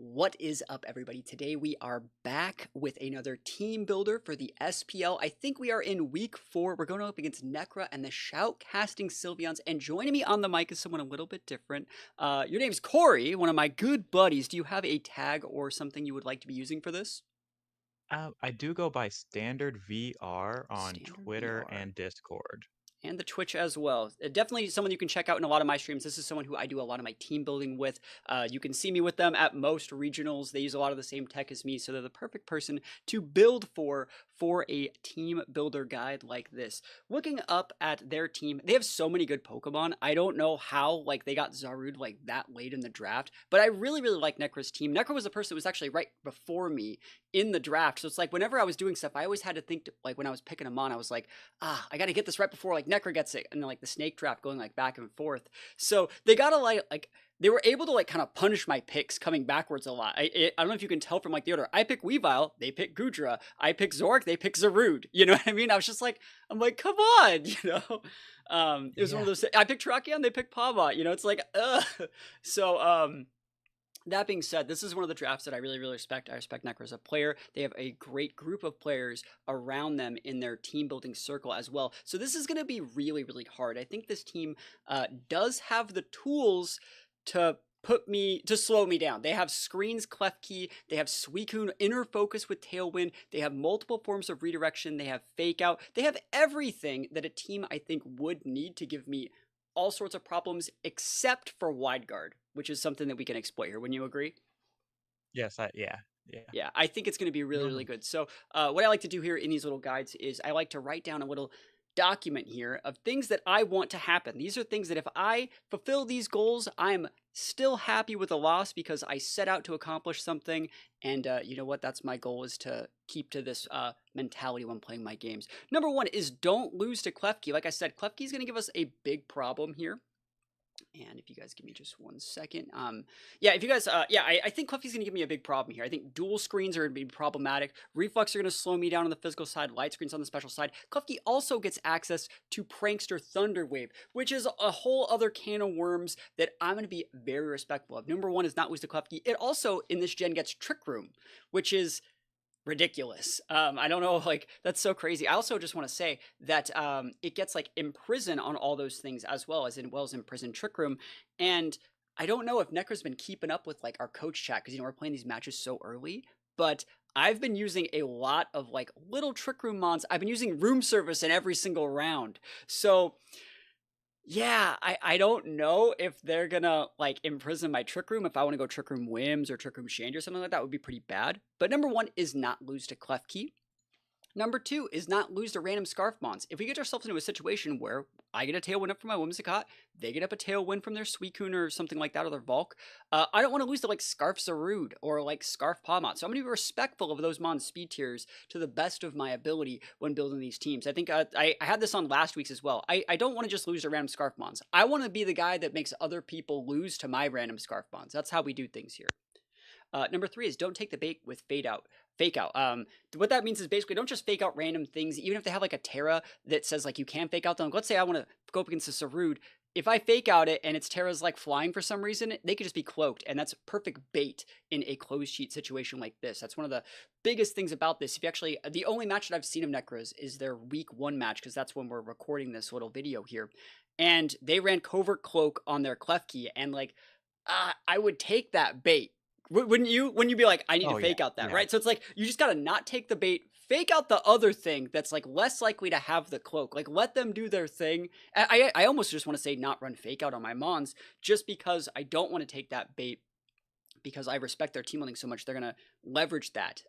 What is up, everybody? Today we are back with another team builder for the SPL. I think we are in week 4. We're going up against Nekkra and the Shoutcasting Sylveons. And joining me on the mic is someone a little bit different. Your name's Corey, one of my good buddies. Do you have a tag or something you would like to be using for this? I do go by Standard VR on Standard Twitter VR. and Discord. And the Twitch as well. Definitely someone you can check out in a lot of my streams. This is someone who I do a lot of my team building with. You can see me with them at most regionals. They use a lot of the same tech as me, so they're the perfect person to build for a team builder guide like this. Looking up at their team, they have so many good Pokemon. I don't know how they got Zarude that late in the draft, but I really like Nekkra's team. Nekkra was the person that was actually right before me in the draft, so it's whenever I was doing stuff, I always had to think when I was picking them on, I was like, I got to get this right before Nekkra gets it, and then the snake draft going back and forth. So they gotta they were able to kind of punish my picks coming backwards a lot. I don't know if you can tell from the order. I pick Weavile, they pick Gudra. I pick Zork, they pick Zarude. You know what I mean? I was just I'm like, come on, you know. It was one of those. I picked Terrakion, they picked Pavot. You know, it's ugh. So that being said, this is one of the drafts that I really respect. I respect Nekkra as a player. They have a great group of players around them in their team building circle as well. So this is going to be really hard. I think this team does have the tools to slow me down. They have Screens, Klefki, they have Suicune, Inner Focus with Tailwind, they have multiple forms of redirection, they have Fake Out, they have everything that a team I think would need to give me all sorts of problems except for Wide Guard, which is something that we can exploit here. Wouldn't you agree? Yes, yeah. Yeah, I think it's going to be really Mhm. good. So what I like to do here in these little guides is I like to write down a little document here of things that I want to happen. These are things that if I fulfill these goals, I'm still happy with the loss because I set out to accomplish something. And you know what? That's my goal, is to keep to this mentality when playing my games. Number 1 is don't lose to Klefki. Like I said, Klefki is going to give us a big problem here. And if you guys give me just 1 second, yeah, if you guys, I think Cliffy's gonna give me a big problem here. I think dual screens are gonna be problematic. Reflux are gonna slow me down on the physical side. Light screens on the special side. Cliffy also gets access to Prankster Thunderwave, which is a whole other can of worms that I'm gonna be very respectful of. Number 1 is not lose to Cliffy. It also in this gen gets Trick Room, which is ridiculous. I don't know, that's so crazy. I also just want to say that it gets Imprison on all those things as well as Imprison Trick Room. And I don't know if Nekkra's been keeping up with our coach chat, because we're playing these matches so early, but I've been using a lot of little Trick Room mons. I've been using room service in every single round. So yeah, I don't know if they're gonna imprison my Trick Room. If I want to go Trick Room Wims or Trick Room Shandy or something like that, would be pretty bad. But number 1 is not lose to Klefki. Number 2 is not lose to random Scarf Mons. If we get ourselves into a situation where I get a Tailwind up from my Whimsicott, they get up a Tailwind from their Suicune or something like that, or their Volk, I don't want to lose to Scarf Zarude or Scarf Pawmot. So I'm going to be respectful of those Mons speed tiers to the best of my ability when building these teams. I think I had this on last week's as well. I don't want to just lose to random Scarf Mons. I want to be the guy that makes other people lose to my random Scarf Mons. That's how we do things here. Number 3 is don't take the bait with fake out. What that means is basically don't just fake out random things, even if they have a Tera that says you can fake out them. Let's say I want to go up against a Zarude. If I fake out it and its Tera's flying for some reason, they could just be cloaked, and that's perfect bait in a closed sheet situation like this. That's one of the biggest things about this. If you actually, the only match that I've seen of Nekkra's is their week 1 match, because that's when we're recording this little video here, and they ran Covert Cloak on their Klefki, and I would take that bait. Wouldn't you? Wouldn't you be I need to Oh yeah, fake out that, yeah. right? So it's you just gotta not take the bait, fake out the other thing that's less likely to have the cloak. Let them do their thing. I almost just want to say not run fake out on my Mons, just because I don't want to take that bait, because I respect their team building so much. They're gonna leverage that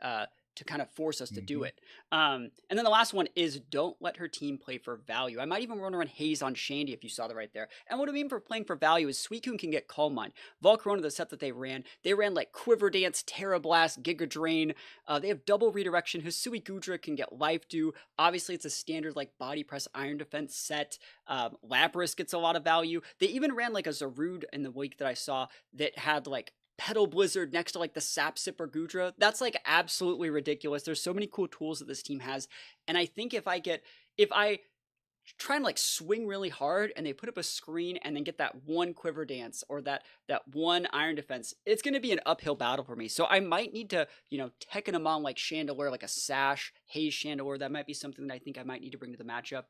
to kind of force us to do Mhm. it. And then the last one is don't let her team play for value. I might even want to run Haze on Shandy if you saw that right there. And what I mean for playing for value is Suicune can get Calm Mind. Volcarona, the set that they ran Quiver Dance, Terra Blast, Giga Drain. They have double redirection. Hisui Gudra can get Life Dew. Obviously, it's a standard Body Press Iron Defense set. Lapras gets a lot of value. They even ran a Zarude in the week that I saw that had Petal Blizzard next to the Sap Sipper Gudra. That's absolutely ridiculous. There's so many cool tools that this team has. And I think if I try and like swing really hard and they put up a screen and then get that one quiver dance or that one iron defense, it's going to be an uphill battle for me. So I might need to, Tekken them on like Chandelier, like a Sash, Haze Chandelier. That might be something that I think I might need to bring to the matchup.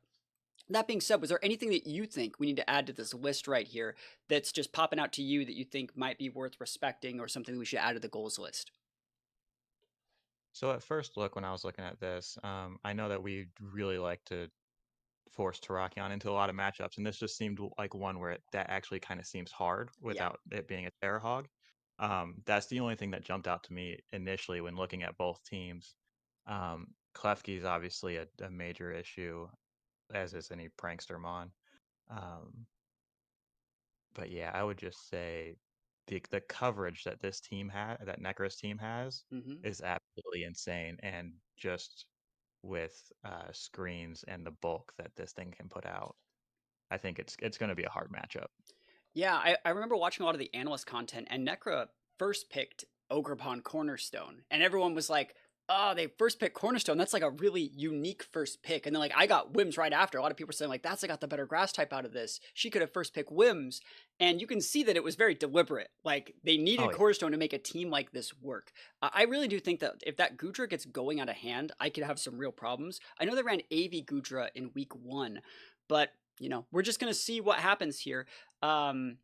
That being said, was there anything that you think we need to add to this list right here that's just popping out to you that you think might be worth respecting or something we should add to the goals list? So at first look, when I was looking at this, I know that we really like to force Terakion into a lot of matchups, and this just seemed like one where that actually kind of seems hard Yeah. without it being a Terra Hog. That's the only thing that jumped out to me initially when looking at both teams. Klefki is obviously a major issue, as is any prankster mon. Um, but yeah, I would just say the coverage that this team had, that Nekra's team has, Mm-hmm. is absolutely insane, and just with screens and the bulk that this thing can put out, I think it's going to be a hard matchup. Yeah, I remember watching a lot of the analyst content, and Nekkra first picked Ogrepon Cornerstone, and everyone was like, "Oh, they first picked Cornerstone. That's like a really unique first pick." And then like I got Wims right after. A lot of people were saying like, "That's like got the better grass type out of this. She could have first picked Wims," and you can see that it was very deliberate. Like they needed Oh yeah, Cornerstone to make a team like this work. I really do think that if that Gudra gets going out of hand, I could have some real problems. I know they ran AV Gudra in week 1, but we're just gonna see what happens here. Um,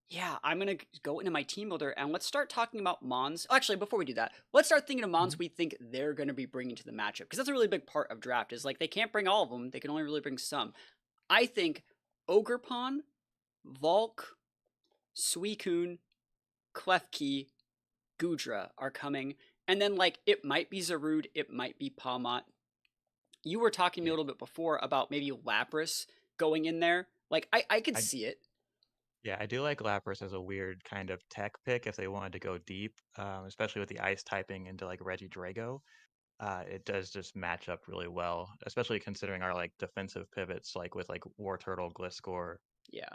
yeah, I'm gonna go into my team builder and let's start talking about Mons. Actually, before we do that, let's start thinking of Mons mhm, we think they're gonna be bringing to the matchup because that's a really big part of draft. Is like they can't bring all of them; they can only really bring some. I think Ogrepon, Volk, Suicune, Klefki, Gudra are coming, and then like it might be Zarude, it might be Palmot. You were talking to me a yeah. little bit before about maybe Lapras going in there. Like I could I see it. Yeah, I do like Lapras as a weird kind of tech pick if they wanted to go deep, especially with the ice typing into like Regidrago. It does just match up really well, especially considering our like defensive pivots, like with like War Turtle, Gliscor, Yeah.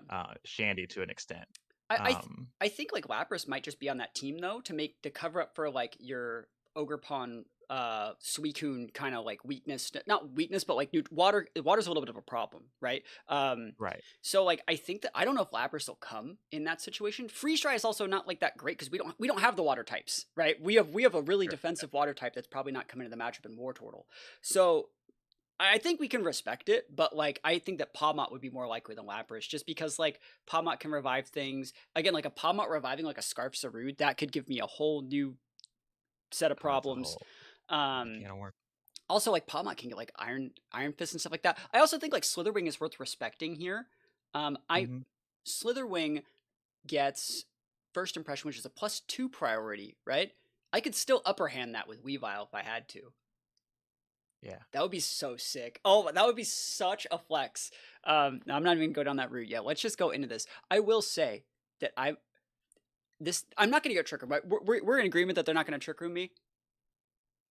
Shandy to an extent. I I, th- Um, I think like Lapras might just be on that team though to cover up for like your Ogrepon Suicune kind of like weakness, not weakness but like water's a little bit of a problem, right? right. So like I think that I don't know if Lapras will come in that situation. Freeze Dry is also not like that great because we don't have the water types, right? We have a really Sure. defensive water type that's probably not coming to the matchup in War Turtle. So I think we can respect it, but like I think that Palmot would be more likely than Lapras, just because like Palmot can revive things. Again, like a Palmot reviving like a Scarf Zarude, that could give me a whole new set of That's a problems. whole Um, can of worms. Also like Palmot can get like Iron Fist and stuff like that. I also think like Slitherwing is worth respecting here. I Hmm. Slitherwing gets first impression, which is a +2 priority, right? I could still upper hand that with Weavile if I had to. Yeah. That would be so sick. Oh, that would be such a flex. No, I'm not even gonna go down that route yet. Let's just go into this. I will say that I'm not gonna get trick room. Right? We're in agreement that they're not gonna trick room me.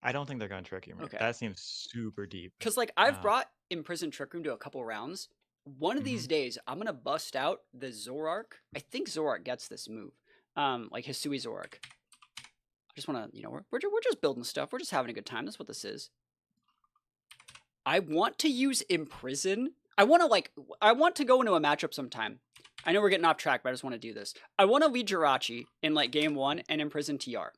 I don't think they're going to trick you. Okay, That seems super deep. because like I've Uh, brought Imprisoned Trick Room to a couple rounds. One of these mhm. days, I'm gonna bust out the Zoroark. I think Zoroark gets this move. Like Hisui Zoroark. I just wanna, we're just building stuff. We're just having a good time. That's what this is. I want to use Imprison. I want to go into a matchup sometime. I know we're getting off track, but I just want to do this. I want to lead Jirachi in like game 1 and Imprison TR.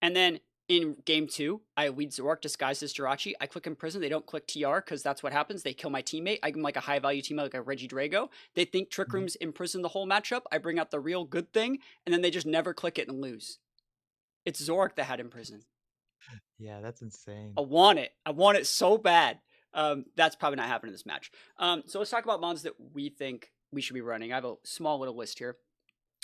And then in game 2, I lead Zoroark disguised as Jirachi. I click Imprison. They don't click TR because that's what happens. They kill my teammate. I'm like a high value teammate like a Regidrago. They think Trick Mhm. Room's Imprison the whole matchup. I bring out the real good thing, and then they just never click it and lose. It's Zoroark that had Imprison. Yeah, that's insane. I want it. I want it so bad. That's probably not happening in this match. So let's talk about mons that we think we should be running. I have a small little list here.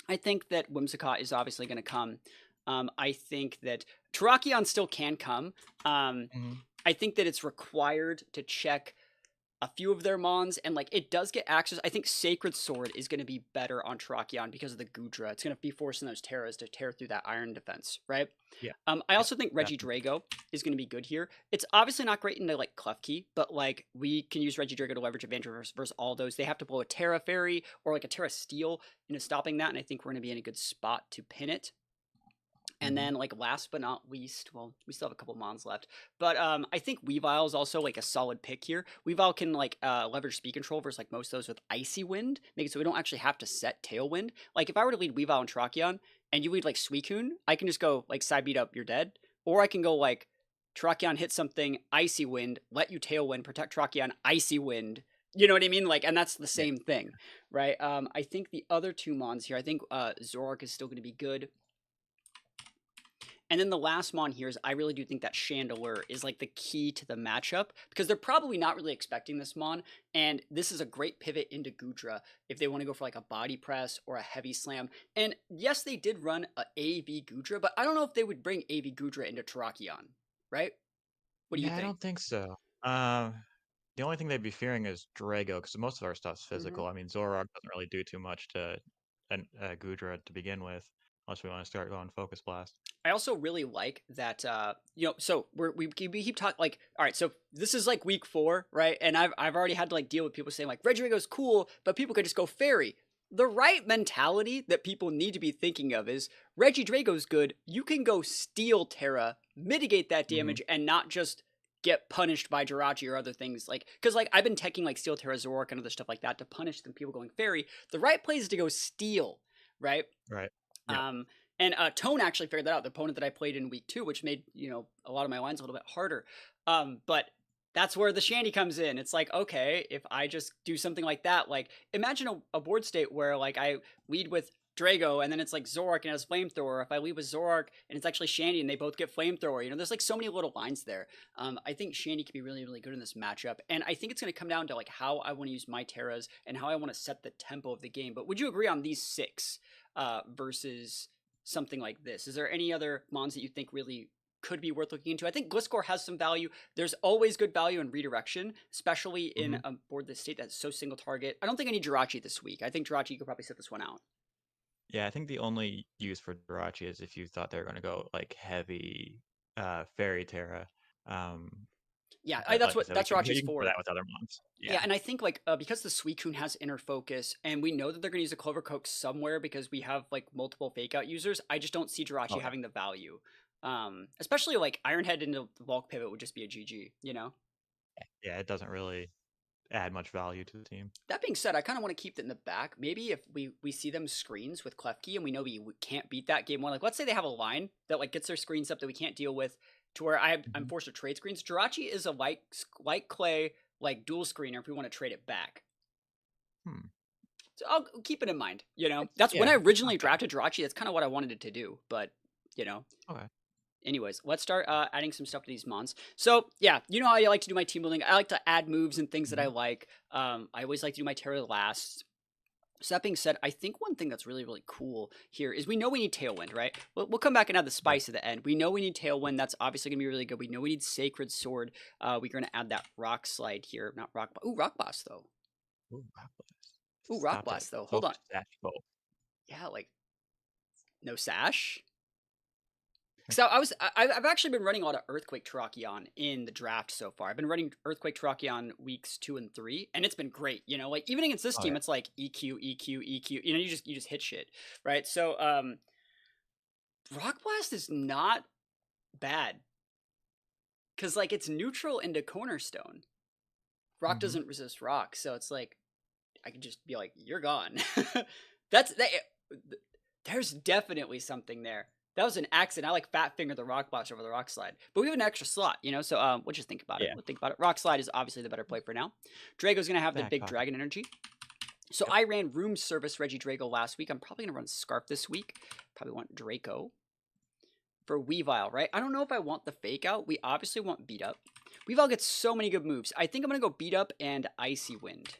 I think that Whimsicott is obviously going to come. I think that Terrakion still can come. Mhm. I think that it's required to check a few of their mons, and like it does get access. I think Sacred Sword is going to be better on Terrakion because of the Gudra. It's going to be forcing those Teras to tear through that iron defense, right? Yeah. I Yeah. also think Definitely. Regidrago is going to be good here. It's obviously not great into like Klefki, but like we can use Regidrago to leverage advantage versus all those. They have to blow a Tera Fairy or like a Tera Steel into stopping that, and I think we're going to be in a good spot to pin it. And then, like, last but not least, well, we still have a couple mons left, but I think Weavile is also like a solid pick here. Weavile can like leverage speed control versus like most of those with Icy Wind, make it so we don't actually have to set Tailwind. Like if I were to lead Weavile and Terrakion, and you lead like Suicune, I can just go like side beat up, you're dead, or I can go like Terrakion hit something, Icy Wind, let you Tailwind, protect Terrakion, Icy Wind. You know what I mean? Like, and that's the Yeah. same thing, right? I think the other two mons here, I think Zoroark is still going to be good. And then the last mon here is I really do think that Chandelure is like the key to the matchup because they're probably not really expecting this mon. And this is a great pivot into Goodra if they want to go for like a body press or a heavy slam. And yes, they did run a AV Goodra, but I don't know if they would bring AV Goodra into Terrakion, right? What do you Yeah, I think? don't think so. The only thing they'd be fearing is Drago, because most of our stuff's Mm-hmm. physical. I mean, Zoroark doesn't really do too much to Gudra to begin with, unless we want to start going Focus Blast. I also really like that, so we keep talking like, all right, so this is like week 4, right? And I've already had to like deal with people saying like Regirego's cool, but people could just go Fairy. The right mentality that people need to be thinking of is Regidrago's good. You can go steal Tera, mitigate that Mm-hmm. damage, and not just get punished by Jirachi or other things like because like I've been teching like Steel Tera Zoroark and other stuff like that to punish them people going Fairy. The right play is to go steal, right? Right. Yep. Um, and Tone actually figured that out. The opponent that I played in week 2, which made a lot of my lines a little bit harder. But that's where the shandy comes in. It's like, okay, if I just do something like that, like imagine a board state where like I lead with Drago and then it's like Zoroark and it has flamethrower. If I lead with Zoroark and it's actually Shandy and they both get flamethrower, there's like so many little lines there. I think Shandy could be really, really good in this matchup, and I think it's going to come down to like how I want to use my Terras and how I want to set the tempo of the game. But would you agree on these 6 versus something like this? Is there any other mons that you think really could be worth looking into? I think Gliscor has some value. There's always good value in redirection, especially in Mm-hmm. a board this state that's so single target. I don't think I need Jirachi this week. I think Jirachi could probably set this one out. Yeah, I think the only use for Jirachi is if you thought they were going to go like heavy Fairy Terra. Um, Yeah, but that's like I what said, that's Jirachi's you can cover for. that with other mons. Yeah, Yeah. and I think like because the Suicune has inner focus, and we know that they're gonna use a Clover Coat somewhere because we have like multiple fake out users. I just don't see Oh Jirachi yeah. having the value. Especially like Ironhead into the bulk pivot would just be a GG, you know? Yeah, it doesn't really add much value to the team. That being said, I kind of want to keep it in the back. Maybe if we see them screens with Klefki and we know we can't beat that game 1, like let's say they have a line that like gets their screens up that we can't deal with, to where I'm Mm-hmm. forced to trade screens. Jirachi is a like Clay like dual screener if we want to trade it back. Hmm. So I'll keep it in mind. That's when Yeah, I it's not originally bad. drafted Jirachi. That's kind of what I wanted it to do. But you know, Okay. anyways, let's start adding some stuff to these mons. So yeah, you know how I like to do my team building. I like to add moves and things that I Mm-hmm. like. I always like to do my Terra last. So that being said, I think one thing that's really, really cool here is we know we need Tailwind, right? We'll come back and add the Right. spice at the end. We know we need Tailwind. That's obviously going to be really good. We know we need Sacred Sword. We're going to add that Rock Slide here. Not Rock... Ooh, Rock Blast, though. Ooh, Rock Blast. Ooh, Rock Stop to Blast, though. Hold on. focus that bolt. Yeah, like, no Sash? So I've actually been running a lot of Earthquake Terrakion in the draft so far. I've been running Earthquake Terrakion weeks 2 and 3, and it's been great. Like even against this Oh team, yeah. it's like EQ, EQ, EQ. You just hit shit, right? So Rock Blast is not bad because like it's neutral into Cornerstone. Rock Mm-hmm. doesn't resist rock, so it's like I can just be like, you're gone. That's that. There's definitely something there. That was an accident. I like fat finger the rock blast over the rock slide, but we have an extra slot, So we'll just think about it. Yeah. We'll think about it. Rock slide is obviously the better play for now. Drago's gonna have the Back big off. dragon energy. So Yep. I ran room service Regidrago last week. I'm probably gonna run Scarf this week. Probably want Draco for Weavile, right? I don't know if I want the fake out. We obviously want beat up. Weavile gets so many good moves. I think I'm gonna go beat up and icy wind.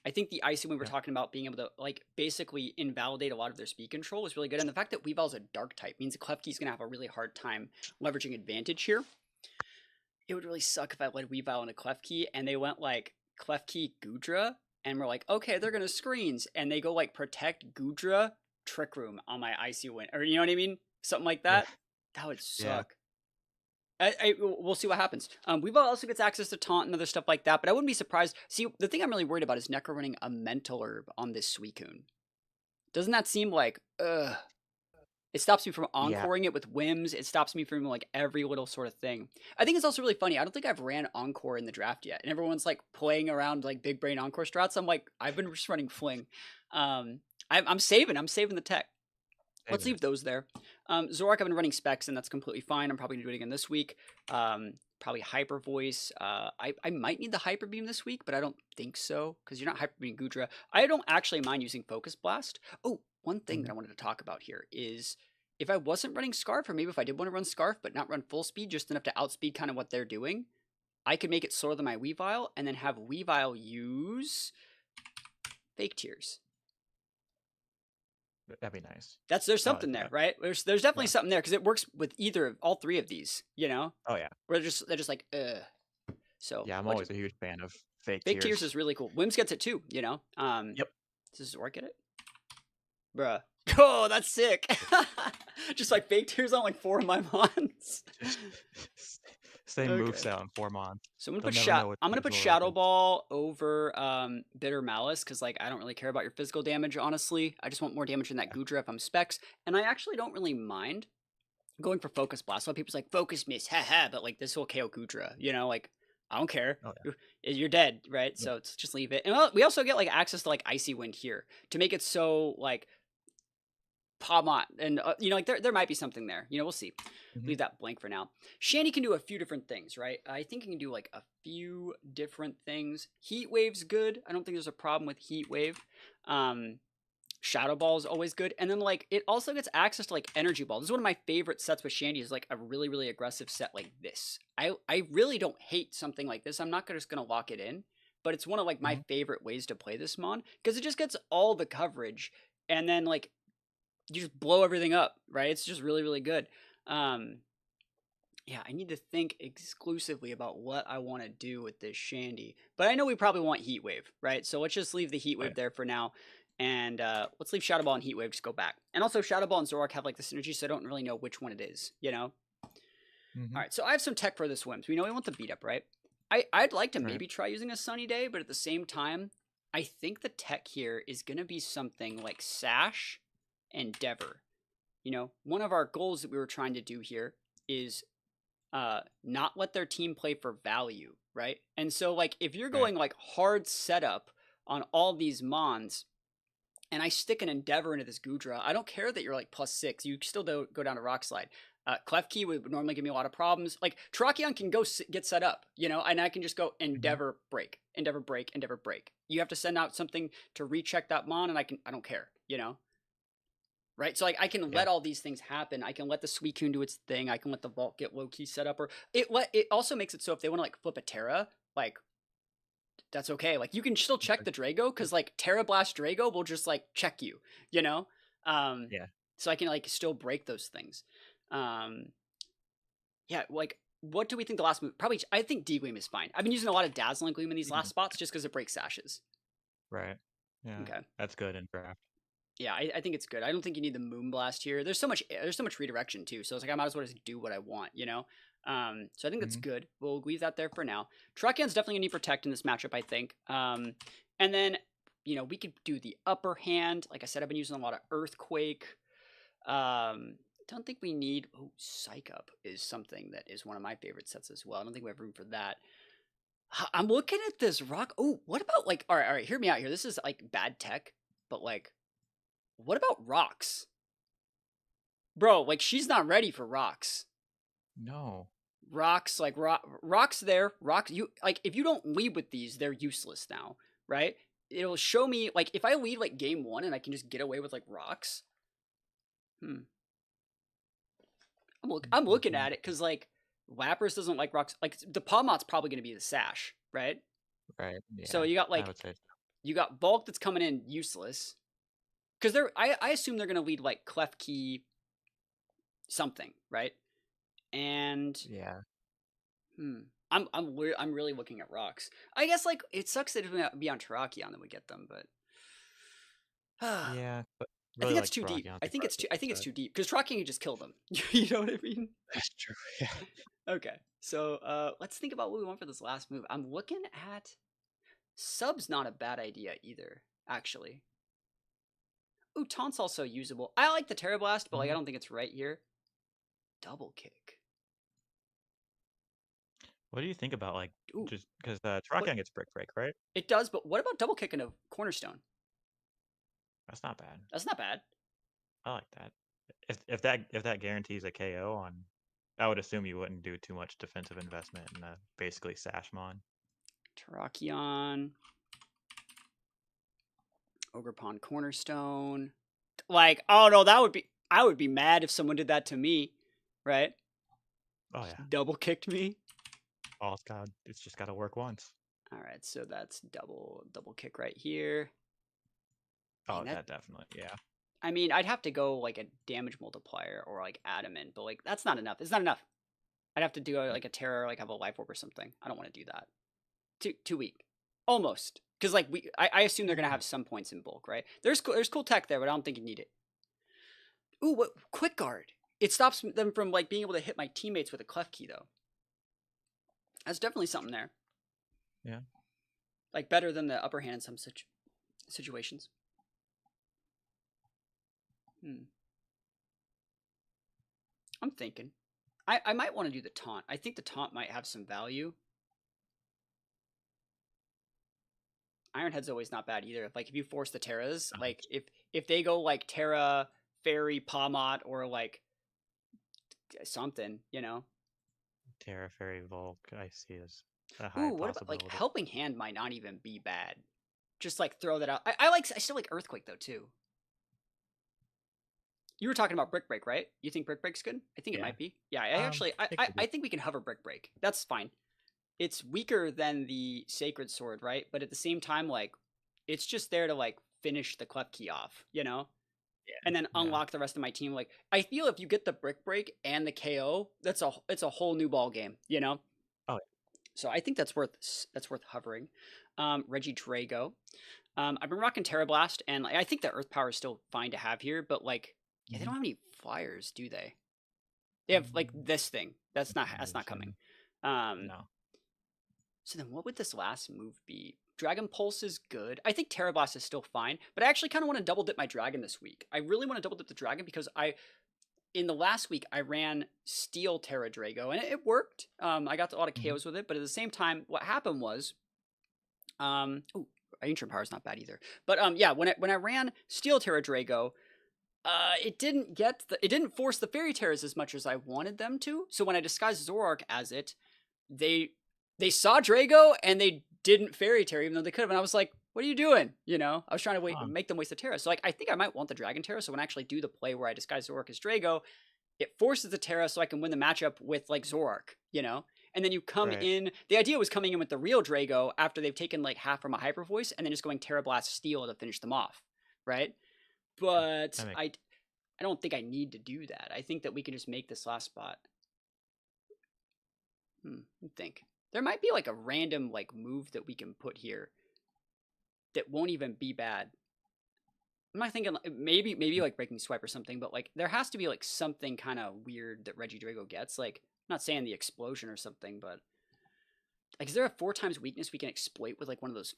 I think the icy wind we're Yeah. talking about being able to like basically invalidate a lot of their speed control is really good. And the fact that Weavile's a dark type means that Klefki's gonna have a really hard time leveraging advantage here. It would really suck if I led Weavile into Klefki and they went like Klefki Gudra and we're like, okay, they're gonna screens, and they go like protect Gudra Trick Room on my icy wind, or you know what I mean? Something like Yeah. that. That would Yeah. suck. We'll see what happens. We've also gets access to taunt and other stuff like that, but I wouldn't be surprised. See, the thing I'm really worried about is Nekkra running a mental herb on this Suicune. Doesn't that seem like, ugh? It stops me from Yeah, encoring it with whims. It stops me from like every little sort of thing. I think it's also really funny. I don't think I've ran encore in the draft yet, and everyone's like playing around like big brain encore strats. I'm like, I've been just running fling. Um, I'm saving. I'm saving the tech. Let's saving leave it. those there. Zorak, I've been running specs, and that's completely fine. I'm probably gonna do it again this week. Probably hyper voice. I might need the hyper beam this week, but I don't think so because you're not hyper beam Gudra. I don't actually mind using focus blast. Oh, one thing that Mhm. I wanted to talk about here is if I wasn't running Scarf, or maybe if I did want to run Scarf but not run full speed, just enough to outspeed kind of what they're doing, I could make it slower than my Weavile and then have Weavile use Fake Tears. That'd be nice. There's I like something there, that. right? There's definitely Yeah. something there because it works with all three of these, you know? Oh yeah. Where they're just like, ugh. So Yeah, I'm what always a huge fan of fake Fake Tears tears. is really cool. Wims gets it too, you know? Yep. Does Zork get it? Bruh. Oh, that's sick. Just like Fake Tears on like 4 of my mons. Just same Okay. moveset on 4 mon. So I'm They'll gonna never know what I'm gonna tears put will work Shadow with. Ball over Bitter Malice because like I don't really care about your physical damage, honestly. I just want more damage than that Yeah. Gudra if I'm specs, and I actually don't really mind going for Focus Blast. A lot of people's like Focus Miss, haha, but like this will KO Gudra, you know, like I don't care. Oh You're dead, right? yeah. So it's just leave it. And we also get like access to like Icy Wind here to make it so like Palmot, and you know, like there might be something there. You know, we'll see. Hmm. Leave that blank for now. Shandy can do a few different things, right? I think he can do like a few different things. Heat Wave's good. I don't think there's a problem with Heat Wave. Shadow Ball is always good, and then like it also gets access to like Energy Ball. This is one of my favorite sets with Shandy. Is like a really really aggressive set like this. I really don't hate something like this. I'm not just gonna lock it in, but it's one of like my Hmm. favorite ways to play this mon because it just gets all the coverage, and then like you just blow everything up, right? It's just really, really good. Um, yeah, I need to think exclusively about what I want to do with this Shandy. But I know we probably want Heat Wave, right? So let's just leave the Heat Oh Wave yeah. there for now. And let's leave Shadow Ball and Heat Wave, just go back. And also, Shadow Ball and Zoroark have like the synergy, so I don't really know which one it is, you know? Hmm. All right, so I have some tech for this Wims. We know we want the beat up, right? I'd like to Right. maybe try using a Sunny Day, but at the same time, I think the tech here is going to be something like Sash and Dever. You know, one of our goals that we were trying to do here is not let their team play for value, right? And so like if you're Right. going like hard setup on all these mons and I stick an Endeavor into this Gudra, I don't care that you're like +6. You still don't go down to Rock Slide. Klefki would normally give me a lot of problems. Like Terrakion can go get set up, you know, and I can just go Hmm. Endeavor break, Endeavor break, Endeavor break. You have to send out something to recheck that mon, and I don't care, you know. Right, so like I can Yeah. let all these things happen. I can let the Suicune do its thing. I can let the Vault get low key set up, or it also makes it so if they want to like flip a Tera, like that's okay. Like you can still check the Drago because like Terra Blast Drago will just like check you, you know. Um, Yeah. so I can like still break those things. Um, yeah, like what do we think the last move? Probably I think D Gleam is fine. I've been using a lot of Dazzling Gleam in these last Mhm. spots just because it breaks sashes. Right. Yeah. Okay. That's good in draft. Yeah, I think it's good. I don't think you need the Moonblast here. There's so much redirection too. So it's like I might as well just do what I want, you know. So I think that's Hmm. good. We'll leave that there for now. Truckion's definitely gonna need protect in this matchup, I think. And then you know we could do the upper hand. Like I said, I've been using a lot of Earthquake. Don't think we need. Oh, Psych Up is something that is one of my favorite sets as well. I don't think we have room for that. I'm looking at this rock. Oh, what about like? All right. Hear me out here. This is like bad tech, but like what about rocks? Bro, like she's not ready for rocks. No. Rocks, like rocks there. Rocks you like if you don't lead with these, they're useless now, right? It'll show me like if I lead like game 1 and I can just get away with like rocks. Hmm. I'm looking Mhm. at it cuz like Lapras doesn't like rocks. Like the Palmot's probably going to be the Sash, right? Right. So Yeah. you got I like would say you got Bulk that's coming in useless cuz I assume they're going to lead like Klefki something, right? And so. Yeah. Hmm. I'm really looking at rocks. I guess like it sucks that it would be on Terrakion that we get them, but I Yeah. But think really that's like too deep. Terrakion I too think far it's to too. I think it's set. too deep because Terrakion can just kill them. You know what I mean? That's true. Yeah. Okay. So let's think about what we want for this last move. I'm looking at subs. Not a bad idea either, actually. Ooh, taunt's also usable. I like the Tera Blast, but like I Mhm. don't think it's right here. Double kick. What do you think about like Ooh, just because what? Terrakion gets Brick Break, right? It does, but what about double kick in a Cornerstone? That's not bad. That's not bad. I like that. If that guarantees a KO on, I would assume you wouldn't do too much defensive investment in basically Sashmon. Terrakion. Ogerpon Cornerstone. Like, oh no, I would be mad if someone did that to me, right? Oh yeah. Double kicked me. It's just gotta work once. All right, so that's double kick right here. Oh, Dang, that definitely, yeah. I mean, I'd have to go like a damage multiplier or like adamant, but like that's not enough. It's not enough. I'd have to do like a terror, like have a life orb or something. I don't want to do that. Too weak, almost. Because like I assume they're gonna have some points in bulk, right? There's cool tech there, but I don't think you need it. Ooh, what quick guard? It stops them from like being able to hit my teammates with a clef key though. That's definitely something there. Yeah. Like better than the upper hand in some situations. I'm thinking. I might want to do the taunt. I think the taunt might have some value. Ironhead's always not bad either. Like if you force the Terras, like if they go like Tera, Fairy, Pawmot, or like something, you know. Terra Fairy Volk, I see as a high Ooh, what about like possibility. Helping Hand might not even be bad. Just like throw that out. I still like Earthquake though too. You were talking about Brick Break, right? You think Brick Break's good? I think it Yeah. might be. Yeah, I think we can hover Brick Break. That's fine. It's weaker than the Sacred Sword, right? But at the same time, like, it's just there to like finish the Clef Key off, you know? Yeah. And then unlock the rest of my team. Like, I feel if you get the Brick Break and the KO, it's a whole new ball game, you know? Oh. Yeah. So I think that's worth hovering. Reggie Drago. I've been rocking Terra Blast, and I think the Earth Power is still fine to have here, but like, yeah, they don't have any flyers, do they? They have like this thing. That's not coming. No. So then what would this last move be? Dragon Pulse is good. I think Terra Blast is still fine, but I actually kind of want to double dip my dragon this week. I really want to double dip the dragon because in the last week I ran Steel Terra Drago and it worked. I got a lot of KOs with it, but at the same time, what happened was, Ancient Power is not bad either. But yeah, when I ran Steel Terra Drago, it didn't force the Fairy Terras as much as I wanted them to. So when I disguised Zoroark as it, they saw Drago and they didn't Fairy Terra, even though they could have. And I was like, what are you doing? You know, I was trying to make them waste the Terra. So like, I think I might want the Dragon Terra. So when I actually do the play where I disguise Zoroark as Drago, it forces the Terra so I can win the matchup with like Zoroark, you know? And then you come in, the idea was coming in with the real Drago after they've taken like half from a Hyper Voice and then just going Terra Blast Steel to finish them off, right? But I don't think I need to do that. I think that we can just make this last spot. I think. There might be like a random like move that we can put here that won't even be bad. I'm not thinking maybe like Breaking Swipe or something, but like there has to be like something kind of weird that Reggie Drago gets. Like I'm not saying the explosion or something, but like is there a 4x weakness we can exploit with like one of those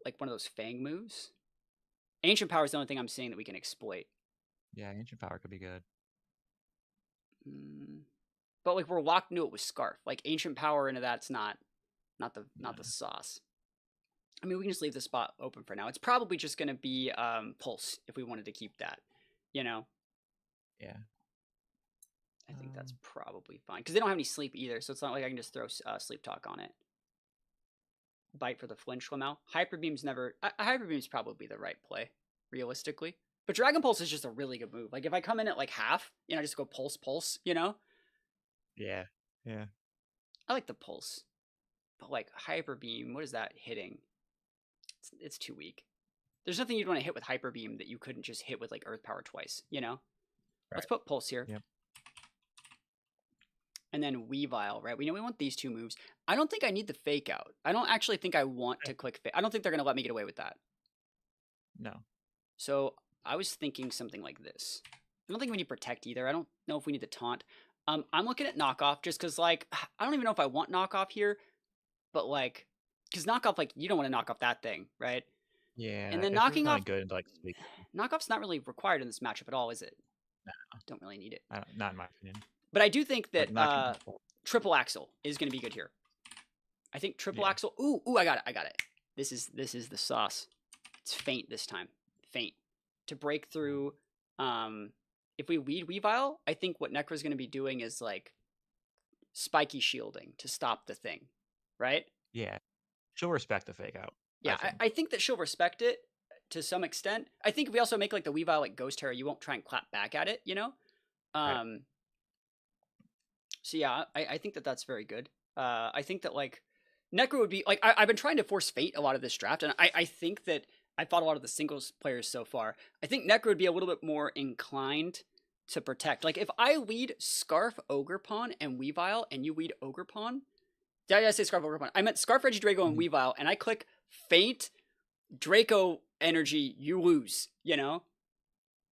like one of those Fang moves? Ancient Power is the only thing I'm saying that we can exploit. Yeah, Ancient Power could be good. But like we're locked into it with Scarf. Like Ancient Power into that's not the sauce. I mean, we can just leave the spot open for now. It's probably just going to be Pulse if we wanted to keep that, you know? Yeah. I think that's probably fine. Because they don't have any sleep either, so it's not like I can just throw Sleep Talk on it. Bite for the flinch Lamau. Hyper Beam's never... Hyper Beam's probably the right play, realistically. But Dragon Pulse is just a really good move. Like, if I come in at, like, half, you know, just go Pulse, you know? Yeah. Yeah. I like the Pulse. But, like, Hyper Beam, what is that hitting? It's too weak. There's nothing you'd want to hit with Hyper Beam that you couldn't just hit with, like, Earth Power twice, you know? Right. Let's put Pulse here. Yep. And then Weavile, right? We know we want these two moves. I don't think I need the Fake Out. I don't actually think I want to click Fake. I don't think they're going to let me get away with that. No. So I was thinking something like this. I don't think we need Protect either. I don't know if we need the Taunt. I'm looking at Knockoff just because, like, I don't even know if I want Knockoff here. But, like, because Knockoff, like, you don't want to knock off that thing, right? Yeah, And then it's knocking really off, good into like sleep. knockoff's not really required in this matchup at all, is it? Don't really need it. Not in my opinion. But I do think But that knocking off. triple axle is going to be good here. I think triple Yeah. axle. Ooh, I got it. This is the sauce. It's feint this time. Feint to break through. If we lead Weavile, I think what Nekra's going to be doing is like spiky shielding to stop the thing, right? Yeah. She'll respect the fake out. Yeah, I think that she'll respect it to some extent. I think if we also make like the Weavile like Ghost Terror, you won't try and clap back at it, you know? Right. So yeah, I think that that's very good. I think that like Nekkra would be like I've been trying to force fate a lot of this draft, and I think that I fought a lot of the singles players so far. I think Nekkra would be a little bit more inclined to protect. Like if I lead Scarf Ogre Pawn and Weavile, and you lead Ogre Pawn. Did I say Scarf Ogre Pawn? I meant Scarf Reggie Draco and Weavile, and I click Faint Draco Energy, you lose. You know,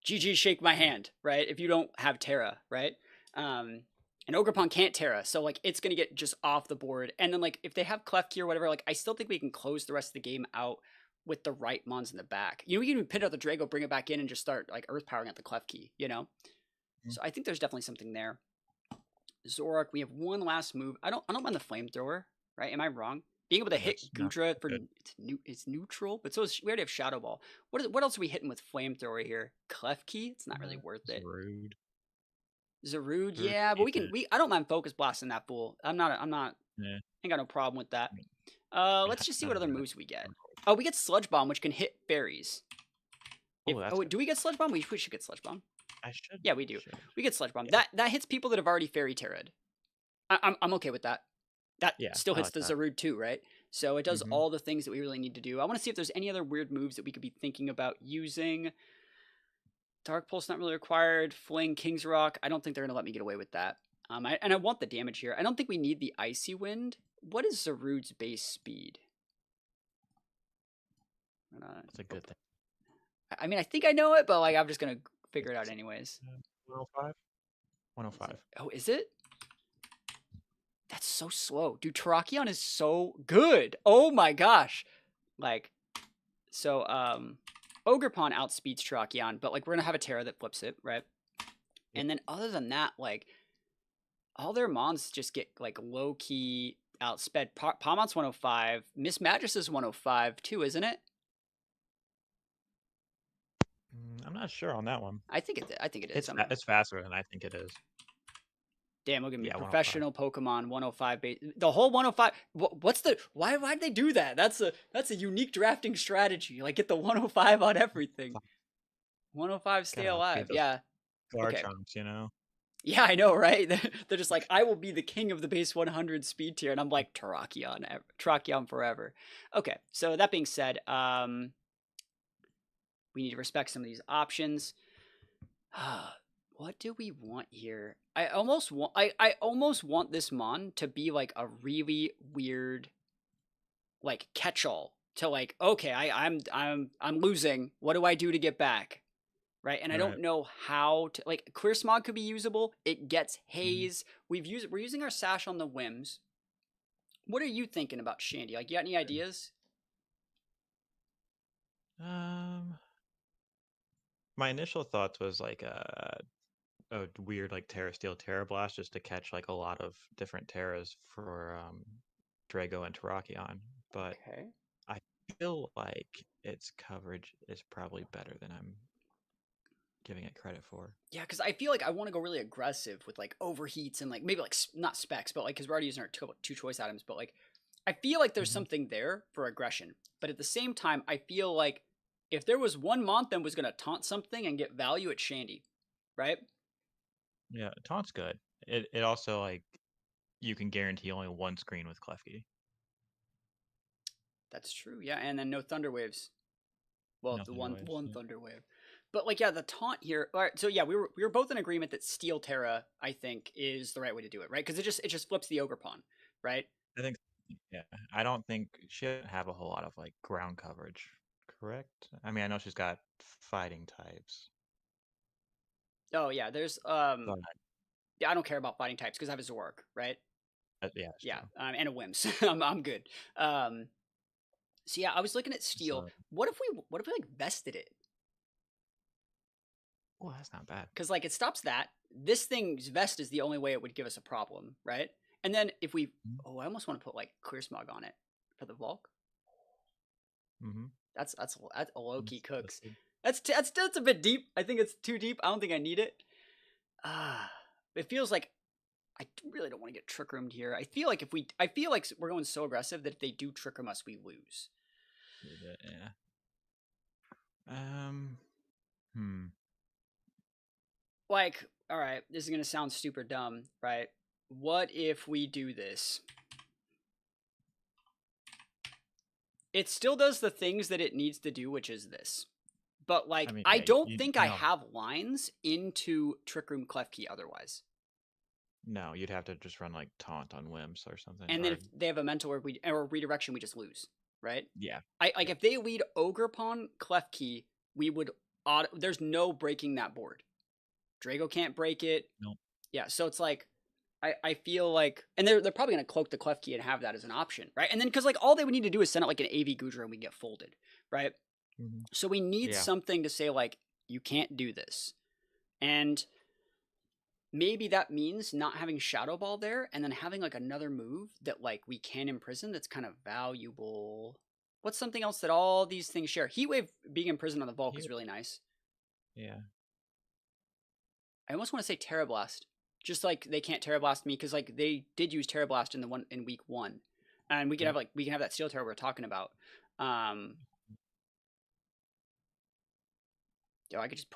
GG, shake my hand, right? If you don't have Tera, right? And Ogre Pawn can't Tera, so like it's gonna get just off the board. And then like if they have Clef Key or whatever, like I still think we can close the rest of the game out with the right mons in the back. You know, we can even pin out the Drago, bring it back in, and just start like Earth powering at the Clef Key. You know, so I think there's definitely something there. Zorak, we have one last move. I don't mind the flamethrower, right? Am I wrong? Being able to hit Gudra for it's neutral, but so we already have Shadow Ball. What else are we hitting with flamethrower here? Clef Key? It's not really worth it. Rude. Zarude, yeah, but I don't mind focus blasting that fool. I'm not Yeah. ain't got no problem with that. Let's just see what other moves we get. Oh, we get Sludge Bomb, which can hit fairies. Do we get Sludge Bomb? We should get Sludge Bomb. I should. Yeah, we do. We get Sludge Bomb. Yeah. That hits people that have already fairy terra'd. I'm okay with that. That still hits the Zarude too, right? So it does all the things that we really need to do. I want to see if there's any other weird moves that we could be thinking about using. Dark Pulse not really required. Fling, King's Rock. I don't think they're going to let me get away with that. And I want the damage here. I don't think we need the Icy Wind. What is Zarude's base speed? That's a good thing. I mean, I think I know it, but like I'm just going to figure it out anyways. 105? 105. Oh, is it? That's so slow. Dude, Terrakion is so good. Oh my gosh. Like, so, Ogre Pawn outspeeds Terrakion, but like we're gonna have a Tera that flips it, right? And then other than that, like all their mons just get like low key outsped. Palmon's 105. Miss Magus is 105 too, isn't it? I'm not sure on that one. I think it is. It's faster than I think it is. Damn, look at me. Professional Pokemon 105 base. The whole 105. What's the why'd they do that? That's a unique drafting strategy. Like get the 105 on everything. 105 stay alive. Yeah. Garchomps, you know. Yeah, I know, right? They're just like, I will be the king of the base 100 speed tier, and I'm like Terrakion forever. Okay, so that being said, we need to respect some of these options. What do we want here? I almost want this mon to be like a really weird like catch-all to like, okay, I'm losing. What do I do to get back? Right? And I don't know how to like Clear Smog could be usable. It gets haze. We're using our sash on the whims. What are you thinking about Shandy? Like you got any ideas? My initial thoughts was like a weird like Terra Steel Terra Blast just to catch like a lot of different Terras for Drago and Terrakion, but I feel like its coverage is probably better than I'm giving it credit for. Yeah, because I feel like I want to go really aggressive with like overheats and like maybe like not specs, but like because we're already using our two choice items, but like I feel like there's something there for aggression, but at the same time I feel like if there was one mon that was going to taunt something and get value, it's Shandy, right? Yeah, taunt's good. It also like you can guarantee only one screen with Klefki. That's true, yeah, and then no Thunder Waves. Well, the one Thunder Wave. But like, yeah, the taunt here. All right, so yeah, we were both in agreement that Steel Terra, I think, is the right way to do it, right? Because it just flips the Ogre Pawn, right? I think, yeah. I don't think she doesn't have a whole lot of like ground coverage, correct? I mean, I know she's got fighting types. Oh yeah, there's yeah, I don't care about fighting types because I have a Zorak, right? Yeah. Yeah, and a Whims. I'm good. So yeah, I was looking at steel. So, What if we like vested it? oh, that's not bad. Because like it stops that. This thing's vest is the only way it would give us a problem, right? And then if we, oh, I almost want to put like clear smog on it for the bulk. Mm-hmm. That's a low key cooks. Good. That's a bit deep. I think it's too deep. I don't think I need it. It feels like I really don't want to get trick roomed here. I feel like we're going so aggressive that if they do trick room us, we lose. Yeah. Hmm. Like, all right, this is gonna sound super dumb, right? What if we do this? It still does the things that it needs to do, which is this. But like, I mean, I yeah, don't think I no, have lines into Trick Room Klefki otherwise. no, you'd have to just run like taunt on whims or something. And then if they have a mental or redirection, we just lose, right? Yeah, If they lead Ogre Pawn Klefki, we would. There's no breaking that board. Drago can't break it. no, Yeah, so it's like I feel like, and they're probably gonna cloak the Klefki and have that as an option, right? And then because like all they would need to do is send out like an AV Gudra and we get folded, right? mm-hmm. So we need Yeah. something to say like you can't do this, and maybe that means not having Shadow Ball there, and then having like another move that like we can imprison that's kind of valuable. What's something else that all these things share? Heatwave being imprisoned on the Volk is really nice. Yeah. I almost want to say Terra Blast. Just like they can't Terra Blast me because like they did use Terra Blast in week 1, and we could have that Steel Terror we're talking about. Yo, I could just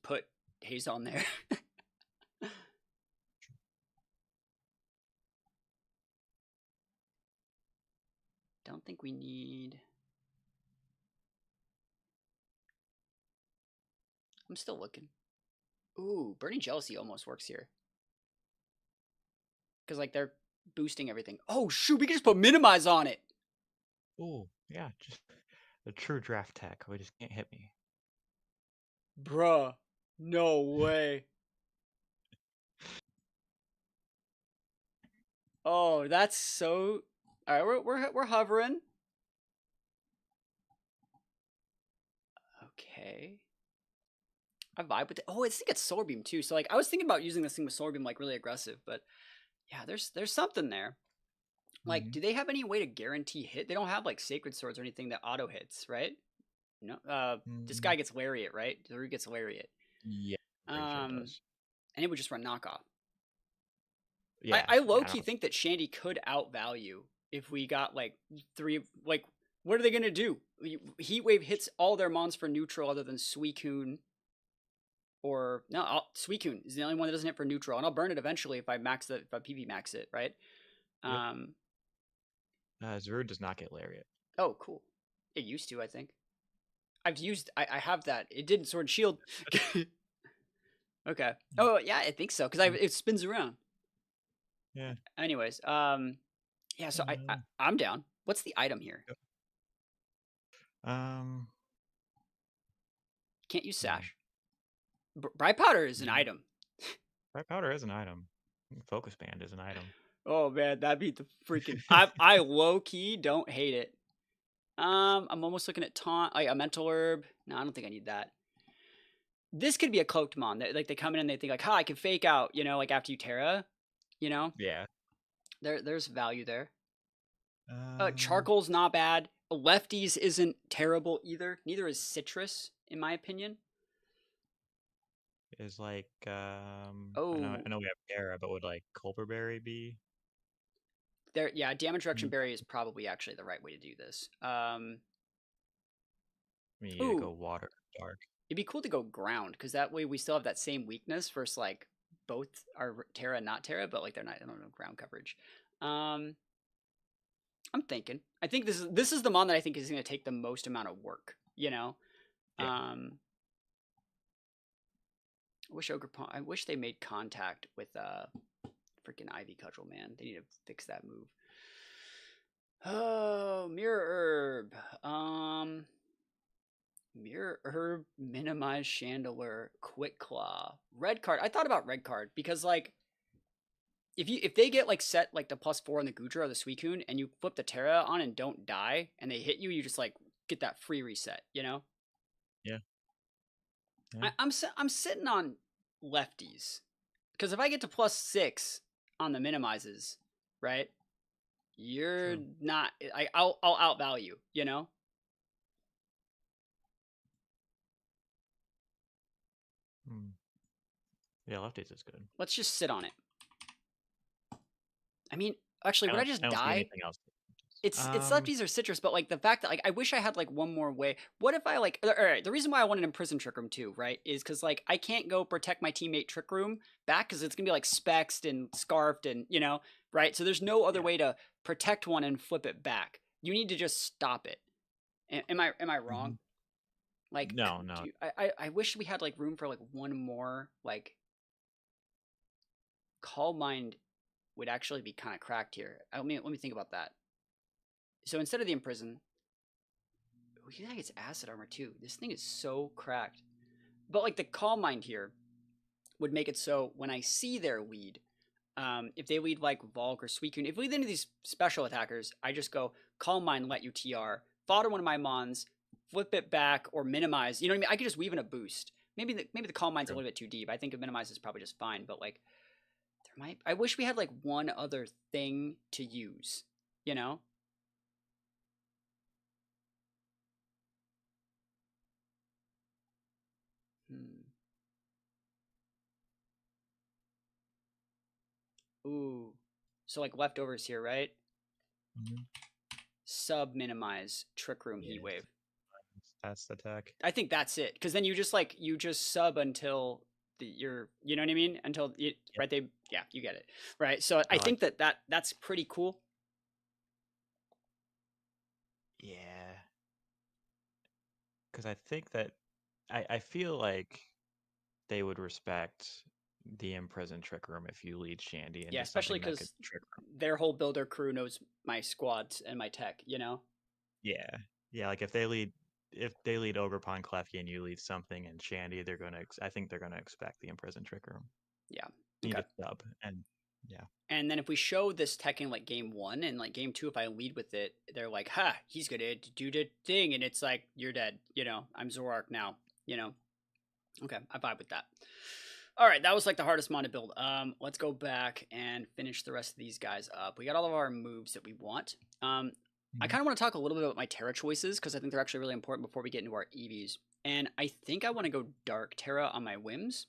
put Haze on there. Don't think we need. I'm still looking. Ooh, Burning Jealousy almost works here. Because, like, they're boosting everything. Oh, shoot, we can just put Minimize on it. Oh, yeah, just the true draft tech. We just can't hit me. Bruh, no way. Oh, that's so... All right, we're hovering. Okay. I vibe with it. Oh, I think it's Solar Beam, too. So, like, I was thinking about using this thing with Solar Beam, like, really aggressive. But, yeah, there's something there. Like, do they have any way to guarantee hit? They don't have, like, Sacred Swords or anything that auto hits, right? No. This guy gets Lariat, right? Thru gets Lariat. Yeah. Sure does. And it would just run knockoff. Yeah. I low-key think that Shandy could outvalue if we got, like, 3... Like, what are they going to do? Heatwave hits all their mons for neutral other than Suicune. Or, no, Suicune is the only one that doesn't hit for neutral. And I'll burn it eventually if I PV max it, right? Zuru does not get Lariat. Oh, cool. It used to, I think. I have that. It didn't Sword and Shield. Okay. Oh, yeah, I think so. Because it spins around. Yeah. Anyways, yeah, so I'm down. What's the item here? Can't use Sash. Bright Powder is an item. Bright Powder is an item. Focus Band is an item. Oh man, that'd be the freaking. I low key don't hate it. I'm almost looking at taunt, like a mental herb. No, I don't think I need that. This could be a cloaked mon. Like they come in and they think like, I can fake out, like after you Tera, Yeah. There's value there. Charcoal's not bad. Lefties isn't terrible either. Neither is Citrus, in my opinion. Is like I know we have Tera, but would like Culperberry be? There, yeah, Damage Reduction Berry is probably actually the right way to do this. You need to go water dark. It'd be cool to go ground because that way we still have that same weakness versus like both are Tera and not Tera, but like they're not. I don't know ground coverage. I'm thinking. I think this is the mon that I think is going to take the most amount of work. Yeah. I wish they made contact with freaking Ivy Cudgel, man. They need to fix that move. Oh, Mirror Herb. Mirror Herb, Minimize Chandelier, Quick Claw. Red card. I thought about red card because like if they get like set like the +4 on the Gudra or the Suicune, and you flip the Tera on and don't die, and they hit you, you just like get that free reset, you know? Yeah. Yeah. I'm sitting on lefties because if I get to +6 on the minimizes, right? You're True. not. I'll outvalue, you know. Hmm. Yeah, lefties is good. Let's just sit on it. I mean, actually, I would I don't. I just don't see die? anything else. It's lefties or citrus, but like the fact that like I wish I had like one more way. What if I like? All right, the reason why I wanted Imprison Trick Room too, right, is because like I can't go protect my teammate Trick Room back because it's gonna be like spexed and scarfed and you know, right? So there's no other Yeah. way to protect one and flip it back. You need to just stop it. Am I Hmm. wrong? Like, No, no. I wish we had like room for like one more like Calm Mind would actually be kind of cracked here. Let me think about that. So instead of the Imprison, he gets acid armor too. This thing is so cracked. But like the Calm Mind here would make it so when I see their lead, if they lead like Volk or Suicune, if we lead any of these special attackers, I just go Calm Mind, let you TR, fodder one of my Mons, flip it back or minimize. You know what I mean? I could just weave in a boost. Maybe the Calm Mind's a True. little bit too deep. I think a minimize is probably just fine. But like there might, I wish we had like one other thing to use. You know? Hmm. Ooh. So like leftovers here, right? Hmm. Sub minimize Trick Room Heat Yeah, Wave. that's the tech. I think that's it because then you just sub until you're you know what I mean until it, Yep. right they yeah you get it right. So I I like. think that's pretty cool. Yeah, because I think that I feel like they would respect the imprisoned trick room if you lead Shandy Yeah, into especially something that could because trick room. their whole builder crew knows my squads and my tech. You know. Yeah, yeah. Like if they lead Ogerpon Klefki and you lead something and Shandy, they're gonna. I think they're gonna expect the imprisoned trick room. Yeah. Need Okay. a sub and yeah. And then if we show this tech in like game one and like game two, if I lead with it, they're like, "Ha, he's gonna do the thing," and it's like you're dead. You know, I'm Zoroark now. You know. Okay, I vibe with that. All right, that was like the hardest mon to build. Let's go back and finish the rest of these guys up. We got all of our moves that we want. I Mhm. kind of want to talk a little bit about my Tera choices because I think they're actually really important before we get into our EVs. And I think I want to go Dark Tera on my whims,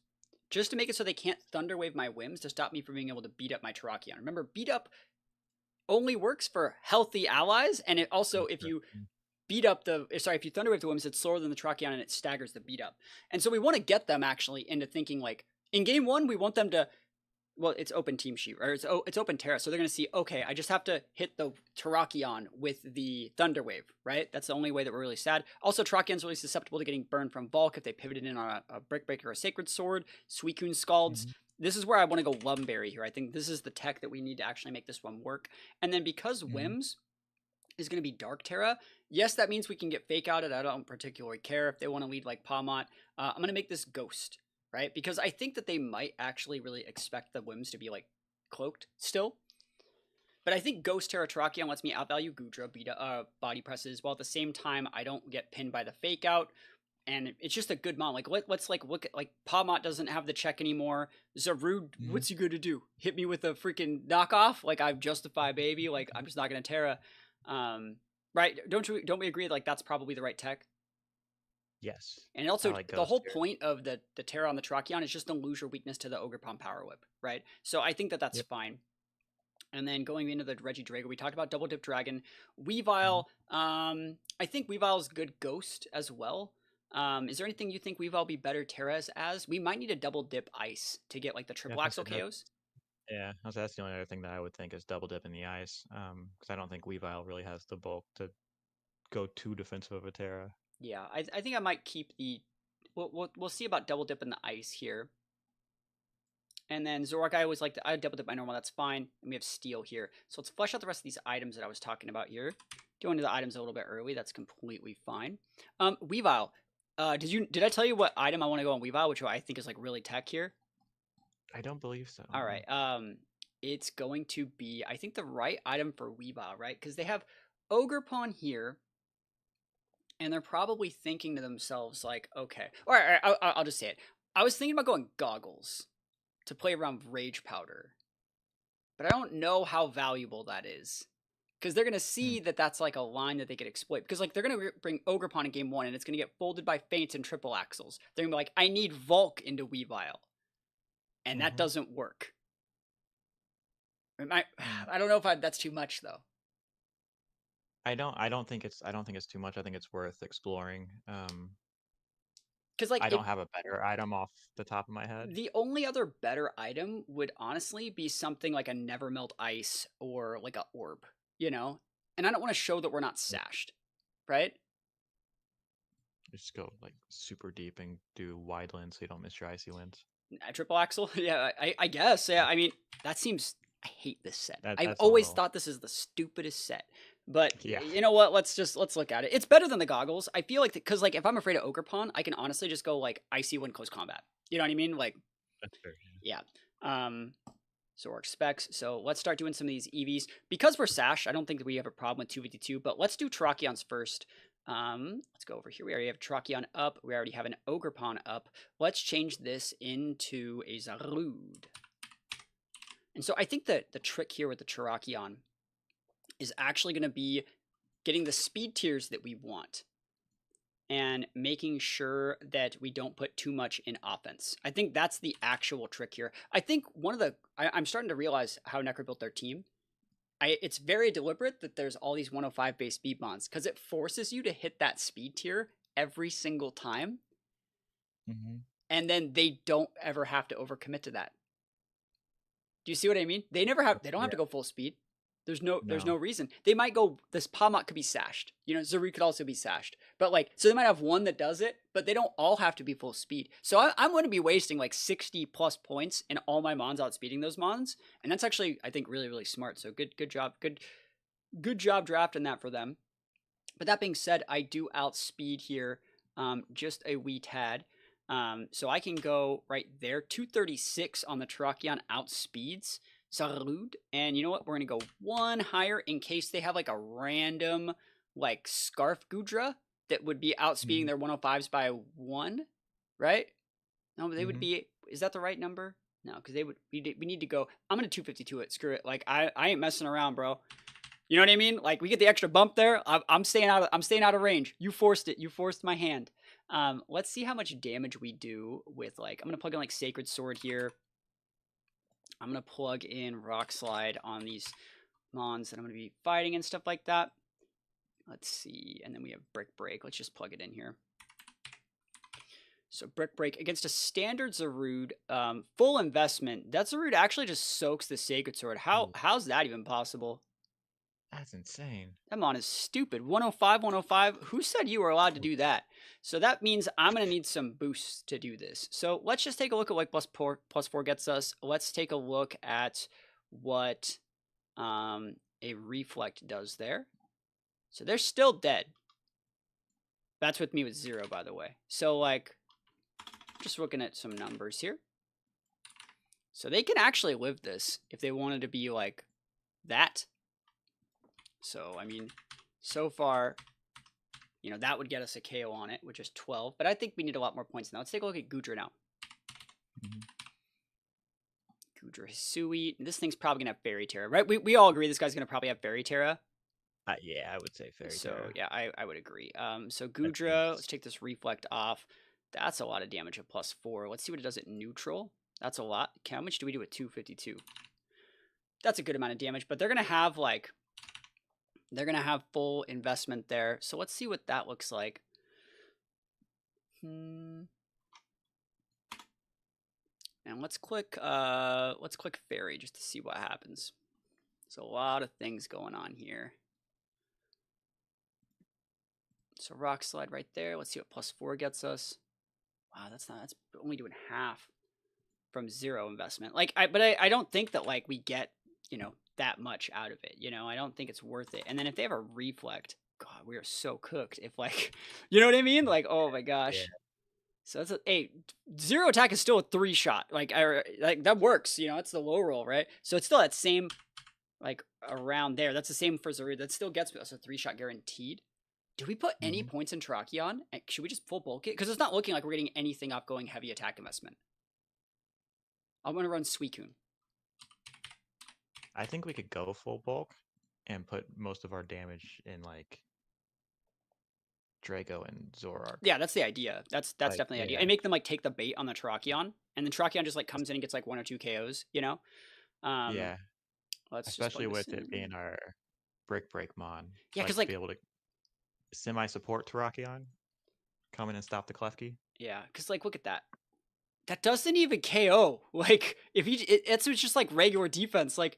just to make it so they can't Thunder Wave my whims to stop me from being able to beat up my Terrakion. Remember, beat up only works for healthy allies, and it also if True. you if you Thunderwave the Whims, it's slower than the Tracheon and it staggers the beat up. And so we want to get them actually into thinking like in game one, we want them to it's open team sheet or it's open Terra, so they're gonna see okay, I just have to hit the Terrakion with the Thunderwave, right? That's the only way that we're really sad. Also, Terrakion's really susceptible to getting burned from Volk if they pivoted in on a Brick Breaker or a Sacred Sword, Suicune Scalds. Mhm. This is where I want to go Lumberry here. I think this is the tech that we need to actually make this one work. And then because Mhm. Whims is going to be Dark Terra. Yes, that means we can get Fake Outed. I don't particularly care if they want to lead like Palmot. I'm going to make this Ghost, right? Because I think that they might actually really expect the Whims to be like cloaked still. But I think Ghost Terra Terrakion lets me outvalue Gudra body presses, while at the same time I don't get pinned by the Fake Out. And it's just a good mon. Like let's like look at like Palmot doesn't have the check anymore. Zarude, Mhm. what's he gonna do? Hit me with a freaking knockoff? Like I've justified baby. Like I'm just not gonna Terra. Um, right? Don't we agree? Like that's probably the right tech. Yes, And I also like the whole Ghost here. point of the Terra on the Tracheon is just to lose your weakness to the Ogre Palm Power Whip, right? So I think that that's Yep. fine. And then going into the Reggie Drago, we talked about Double Dip Dragon, Mhm. Weavile. I think Weavile's good Ghost as well. Is there anything you think Weavile be better Terras as? We might need a double dip Ice to get like the Yeah, triple I axle said that. KOs. Yeah, that's the only other thing that I would think is double dip in the ice. Because I don't think Weavile really has the bulk to go too defensive of a Terra. Yeah, I think I might keep the. We'll see about double dip in the ice here. And then Zorak, I always like to I double dip my normal. That's fine. And we have steel here. So let's flesh out the rest of these items that I was talking about here. Go into the items a little bit early. That's completely fine. Weavile. Did I tell you what item I want to go on Weavile, which I think is like really tech here? I don't believe so. All No. right. it's going to be, I think, the right item for Weavile, right? Because they have Ogre Pawn here, and they're probably thinking to themselves, like, okay, all right, I'll just say it. I was thinking about going Goggles to play around Rage Powder, but I don't know how valuable that is. Because they're going to see that that's like a line that they could exploit. Because like they're going to bring Ogre Pawn in game 1, and it's going to get folded by Feints and Triple Axles. They're going to be like, I need Volk into Weavile. And that doesn't work. I don't know if that's too much, though. I don't think it's too much. I think it's worth exploring. Because like I don't have a better item off the top of my head. The only other better item would honestly be something like a Nevermelt Ice or like a Orb, you know? And I don't want to show that we're not sashed, right? Just go like super deep and do wide lens so you don't miss your icy lens. Triple Axle? Yeah, I guess. Yeah, I mean, that seems... I hate this set. I've That's always little... thought this is the stupidest set. But yeah, you know what? Let's look at it. It's better than the Goggles. I feel like, because like if I'm afraid of Ogre Pawn, I can honestly just go like Icy when close combat. You know what I mean? Like, that's fair. Yeah. So we're specs. So let's start doing some of these EVs. Because we're Sash, I don't think that we have a problem with 252, but let's do Terrakions first. Let's go over here. We already have Terrakion up. We already have an Ogre Pawn up. Let's change this into a Zarude. And so I think that the trick here with the Terrakion is actually going to be getting the speed tiers that we want and making sure that we don't put too much in offense. I think that's the actual trick here. I think I'm starting to realize how Nekkra built their team. It's very deliberate that there's all these 105 base speed bonds, because it forces you to hit that speed tier every single time. And then they don't ever have to overcommit to that. Do you see what I mean? They don't have to go full speed. There's no reason. They might go, this Pomok could be sashed. You know, Zaru could also be sashed. But like, so they might have one that does it, but they don't all have to be full speed. So I'm going to be wasting like 60 plus points in all my Mons outspeeding those Mons. And that's actually, I think, really, really smart. So good job. Good job drafting that for them. But that being said, I do outspeed here just a wee tad. So I can go right there. 236 on the Terrakion outspeeds Zarude, and you know what? We're gonna go one higher in case they have like a random like Scarf Gudra that would be outspeeding their 105s by 1, right? No, they would be. Is that the right number? No, because they would. We need to go. I'm gonna 252 it. Screw it. Like I ain't messing around, bro. You know what I mean? Like we get the extra bump there. I'm staying out of range. You forced it. You forced my hand. Let's see how much damage we do with like. I'm gonna plug in like Sacred Sword here. I'm going to plug in Rock Slide on these Mons that I'm going to be fighting and stuff like that. Let's see. And then we have Brick Break. Let's just plug it in here. So Brick Break against a standard Zarude, full investment. That Zarude actually just soaks the Sacred Sword. How's that even possible? That's insane. That Mon is stupid. 105, 105. Who said you were allowed to do that? So that means I'm going to need some boosts to do this. So let's just take a look at what +4 gets us. Let's take a look at what a Reflect does there. So they're still dead. That's with me with 0, by the way. So, like, just looking at some numbers here. So they can actually live this if they wanted to be like that. So, I mean, so far, you know, that would get us a KO on it, which is 12. But I think we need a lot more points now. Let's take a look at Gudra now. Gudra Hisui. This thing's probably going to have Fairy Tera, right? We all agree this guy's going to probably have Fairy Tera. Yeah, I would say Fairy Tera. So, yeah, I would agree. So, Gudra, let's take this Reflect off. That's a lot of damage at +4. Let's see what it does at neutral. That's a lot. How much do we do at 252? That's a good amount of damage, but they're going to have, like... They're going to have full investment there. So let's see what that looks like. And let's click Fairy just to see what happens. There's a lot of things going on here. So Rock Slide right there. Let's see what +4 gets us. Wow, that's only doing half from 0 investment. Like but I don't think that like we get, you know, that much out of it, you know. I don't think it's worth it. And then if they have a Reflect, God, we are so cooked. If like, you know what I mean? Like, oh my gosh. So that's a 0 attack is still a 3-shot. Like that works, you know, it's the low roll, right? So it's still that same, like around there. That's the same for Zaru. That still gets us a 3-shot guaranteed. Do we put any points in Terrakion? Should we just full bulk it? Because it's not looking like we're getting anything off going heavy attack investment. I'm going to run Suicune. I think we could go full bulk and put most of our damage in like Draco and Zoroark. Yeah, that's the idea. That's Like, definitely the idea. yeah. And make them like take the bait on the Terrakion, and then Terrakion just like comes in and gets like 1 or 2 KOs. You know. Yeah. Let's Especially just with it being our Brick Break mon. Yeah, because like to be able to semi-support Terrakion, come in and stop the Klefki. Yeah, because like look at that. That doesn't even KO. Like if you, it's just like regular defense. Like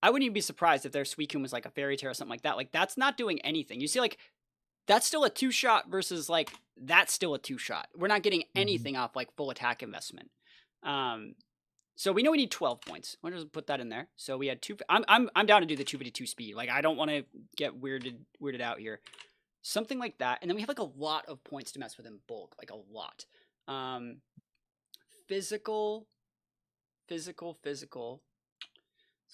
I wouldn't even be surprised if their Suicune was like a Fairy Tale or something like that. Like that's not doing anything. You see, like that's still a 2-shot versus like that's still a 2-shot. We're not getting anything off like full attack investment. So we know we need 12 points. Let me just put that in there. So we had 2. I'm down to do the 252 speed. Like I don't want to get weirded out here. Something like that, and then we have like a lot of points to mess with in bulk, like a lot. Physical. It's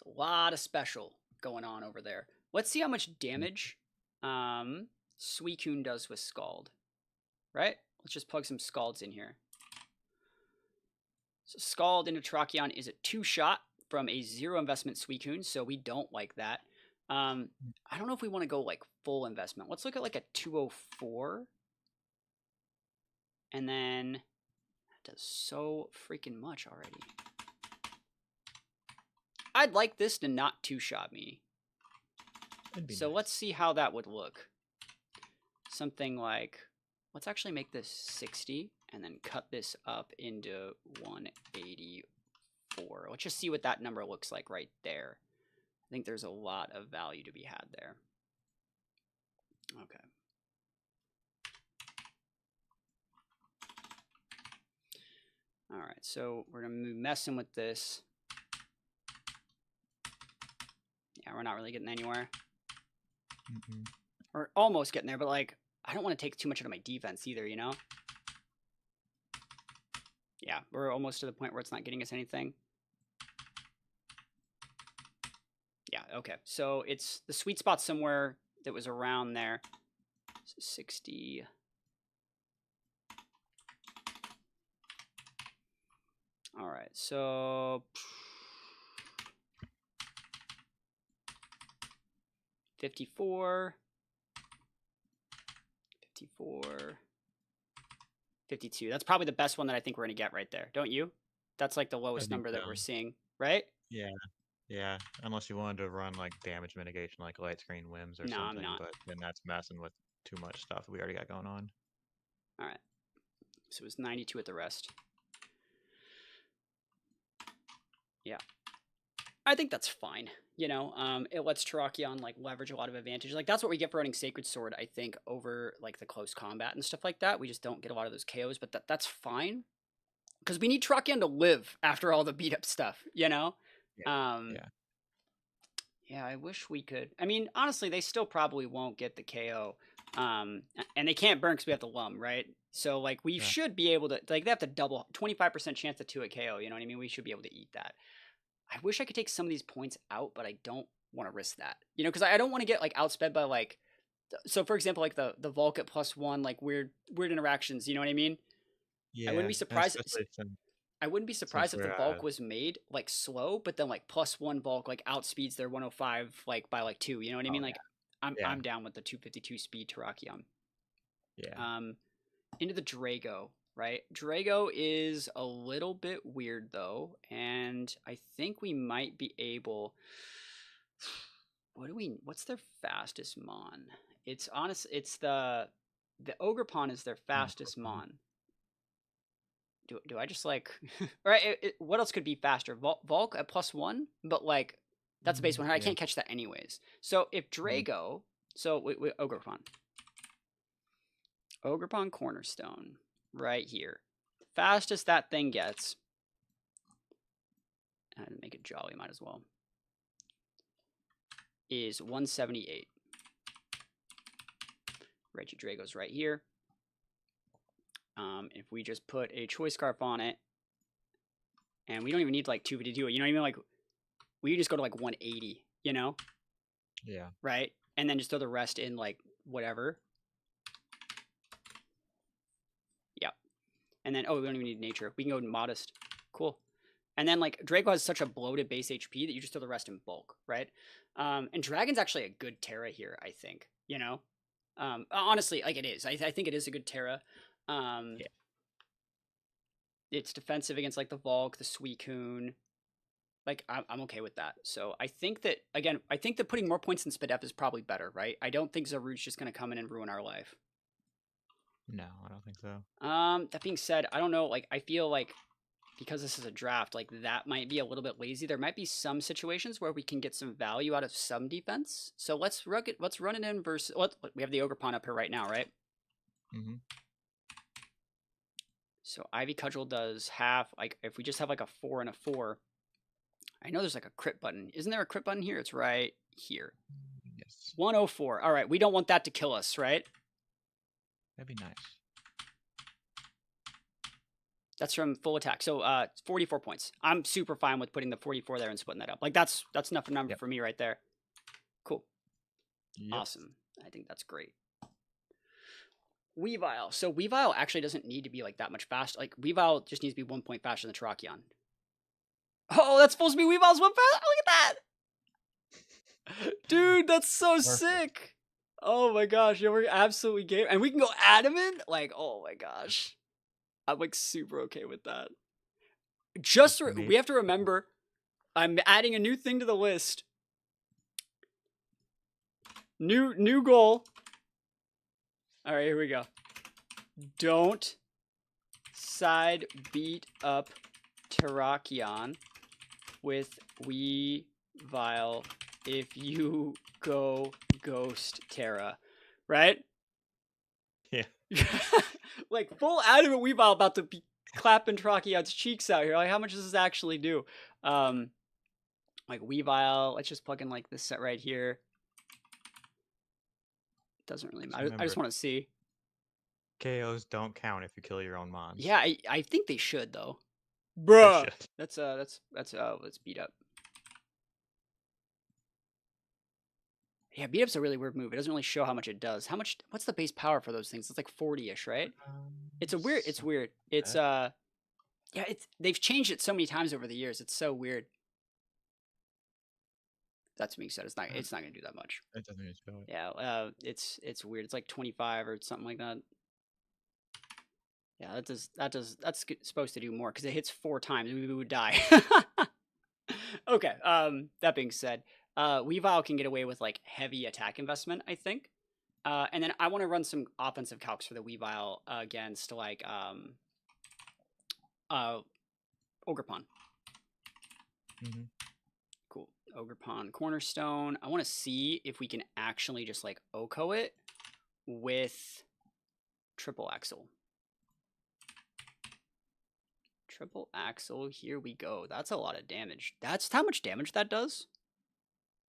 a lot of special going on over there. Let's see how much damage Suicune does with Scald. Right? Let's just plug some Scalds in here. So Scald into Terrakion is a 2-shot from a 0 investment Suicune, so we don't like that. I don't know if we want to go like full investment. Let's look at like a 204. And then that does so freaking much already. I'd like this to not 2-shot me. So nice. Let's see how that would look. Something like, let's actually make this 60 and then cut this up into 184. Let's just see what that number looks like right there. I think there's a lot of value to be had there. Okay. All right, so we're going to be messing with this. Yeah, we're not really getting anywhere. We're almost getting there, but like, I don't want to take too much out of my defense either, you know? Yeah, we're almost to the point where it's not getting us anything. Yeah, okay. So it's the sweet spot somewhere that was around there. So 60. All right, so 54, 52. That's probably the best one that I think we're going to get right there. Don't you? That's like the lowest number that we're seeing, right? Yeah. Yeah. Unless you wanted to run like damage mitigation, like light screen whims or something. I'm not. But then that's messing with too much stuff we already got going on. All right. So it was 92 at the rest. Yeah. I think that's fine. You know, it lets Terrakion like leverage a lot of advantage. Like that's what we get for running Sacred Sword, I think, over like the close combat and stuff like that. We just don't get a lot of those KOs, but that's fine. Because we need Terrakion to live after all the beat up stuff, you know? Yeah. Yeah, I wish we could. I mean, honestly, they still probably won't get the KO. And they can't burn because we have the Lum, right? So like we should be able to, like they have to double 25% chance to 2 at KO, you know what I mean? We should be able to eat that. I wish I could take some of these points out, but I don't want to risk that. You know, because I don't want to get like outsped by like, so for example, like the Volk at +1, like weird interactions, you know what I mean? Yeah. I wouldn't be surprised. I wouldn't be surprised if the Volk was made like slow, but then like +1 Volk like outspeeds their 105 like by like 2. You know what I mean? Like I'm down with the 252 speed Terrakion. Yeah. Into the Drago, right? Drago is a little bit weird though, and I think we might be able. What's their fastest mon? It's honest. It's the Ogerpon is their fastest mon. Do I just like right? What else could be faster? Volk at +1, but like that's a base one. I can't catch that anyways. So if Drago, so Ogerpon Cornerstone right here, fastest that thing gets. I had to make it jolly, might as well. Is 178. Regidrago's right here. If we just put a choice scarf on it, and we don't even need like 2 to do it, you know what I mean? Like, we just go to like 180, you know? Yeah. Right? And then just throw the rest in like whatever. Yep. And then, oh, we don't even need nature. We can go modest. Cool. And then like Draco has such a bloated base HP that you just throw the rest in bulk, right? And Dragon's actually a good Tera here, I think, you know? Honestly, like it is. I think it is a good Tera. Yeah. It's defensive against like the Volk, the Suicune. Like I'm okay with that. So I think that again, I think that putting more points in Spadef is probably better, right? I don't think Zaru's just gonna come in and ruin our life. No, I don't think so. That being said, I don't know. Like I feel like because this is a draft, like that might be a little bit lazy. There might be some situations where we can get some value out of some defense. So let's run it in versus. We have the Ogerpon up here right now, right? Mm-hmm. So Ivy Cudgel does half. Like if we just have like a 4 and a 4. I know there's like a crit button. Isn't there a crit button here? It's right here. Yes. 104. All right, we don't want that to kill us, right? That'd be nice. That's from full attack. So 44 points. I'm super fine with putting the 44 there and splitting that up. Like that's enough number for me right there. Cool. Yep. Awesome. I think that's great. Weavile. So Weavile actually doesn't need to be like that much fast. Like Weavile just needs to be 1 point faster than Terrakion. Oh, that's supposed to be Weavile's 1 fast. Look at that. Dude, that's so sick. Oh my gosh. Yeah, we're absolutely game. And we can go adamant. Like, oh my gosh. I'm like super okay with that. Just we have to remember, I'm adding a new thing to the list. New goal. All right, here we go. Don't side beat up Terrakion with Weavile if you go ghost Tera, right? Yeah. Like full adamant Weavile about to be clapping Terrakion's cheeks out here. Like how much does this actually do? Like Weavile, let's just plug in like this set right here. Doesn't really matter. I just want to see. KOs don't count if you kill your own mons. Yeah, I think they should though. Bruh. That's let's beat up. Yeah, beat up's a really weird move. It doesn't really show how much it does. What's the base power for those things? It's like 40-ish, right? It's weird. It's yeah, they've changed it so many times over the years. It's so weird. That's being said, it's not gonna do that much. It doesn't even show it. Yeah, it's weird. It's like 25 or something like that. Yeah, that's supposed to do more because it hits 4 times. We would die. Okay. That being said, Weavile can get away with like heavy attack investment, I think. And then I want to run some offensive calcs for the Weavile against like Ogerpon. Mm-hmm. Cool. Ogerpon Cornerstone. I want to see if we can actually just like Oko it with Triple Axle. Triple Axle, here we go. That's a lot of damage. That's how much damage that does?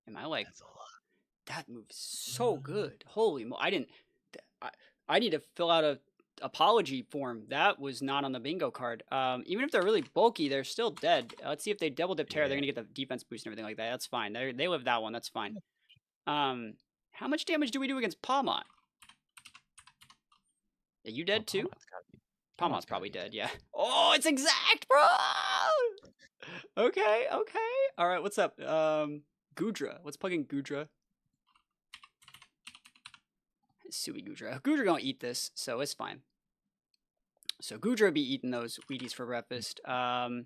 Am I like... That's a lot. That move's so good. Holy mo... I need to fill out a apology form. That was not on the bingo card. Even if they're really bulky, they're still dead. Let's see if they double dip Tera. They're going to get the defense boost and everything like that. That's fine. They live that one. That's fine. How much damage do we do against Palmot? Are you dead too? Palmot's probably dead, yeah. Oh, it's exact, bro! Okay. All right, what's up? Goodra. Let's plug in Goodra. Sui Goodra. Goodra gonna eat this, so it's fine. So Goodra be eating those Wheaties for breakfast. Goodra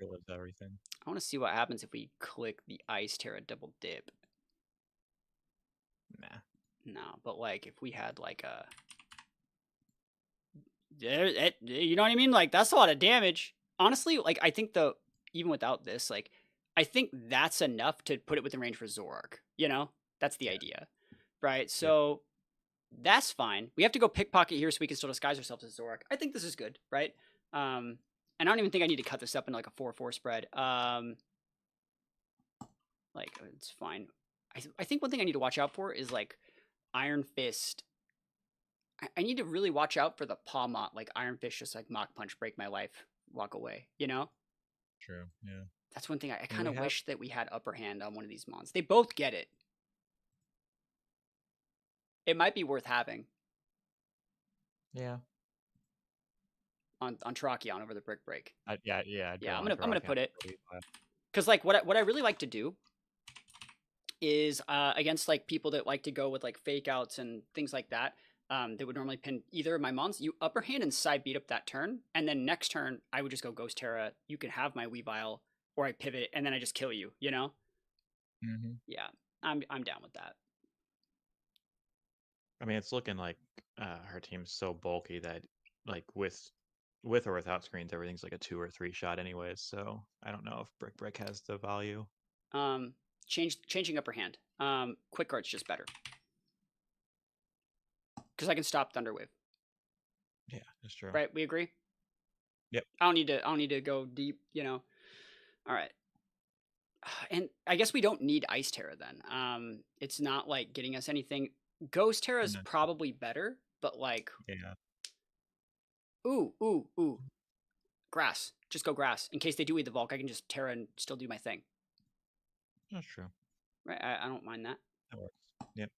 loves everything. I want to see what happens if we click the Ice Tera double dip. Nah. No, but like if we had like a... you know what I mean? Like that's a lot of damage. Honestly, like I think even without this, like I think that's enough to put it within range for Zoroark. You know, that's the idea, right? So that's fine. We have to go pickpocket here so we can still disguise ourselves as Zoroark. I think this is good, right? And I don't even think I need to cut this up into like a 4/4 spread. Like it's fine. I think one thing I need to watch out for is like Iron Fist. I need to really watch out for the paw mot, like Iron Fist, just like Mach Punch, break my life, walk away, you know? True. Yeah. That's one thing I And kind we of have. wish that we had upper hand on one of these mons. They both get it. It might be worth having Yeah. on Tracheon over the Brick Break. Yeah. I'd go Yeah, I'm on gonna Terrakion put it, for Weavile. because like what I really like to do is against like people that like to go with like fake outs and things like that. That would normally pin either of my mons. You upper hand and side beat up that turn, and then next turn I would just go Ghost Tera. You can have my Weavile, or I pivot, and then I just kill you. You know? Mm-hmm. Yeah, I'm down with that. I mean, it's looking like her team's so bulky that, like, with or without screens, everything's like a 2 or 3 shot anyways. So I don't know if Brick Break has the value. Changing upper hand. Quick guard's just better because I can stop Thunderwave. Yeah, that's true. Right? We agree. Yep. I don't need to go deep. You know. All right. And I guess we don't need Ice Terra then. It's not like getting us anything. Ghost Terra is No. probably better, but like, Yeah. ooh, grass. Just go grass. In case they do eat the Volk, I can just Terra and still do my thing. That's true. Right? I don't mind that. That works. Yep.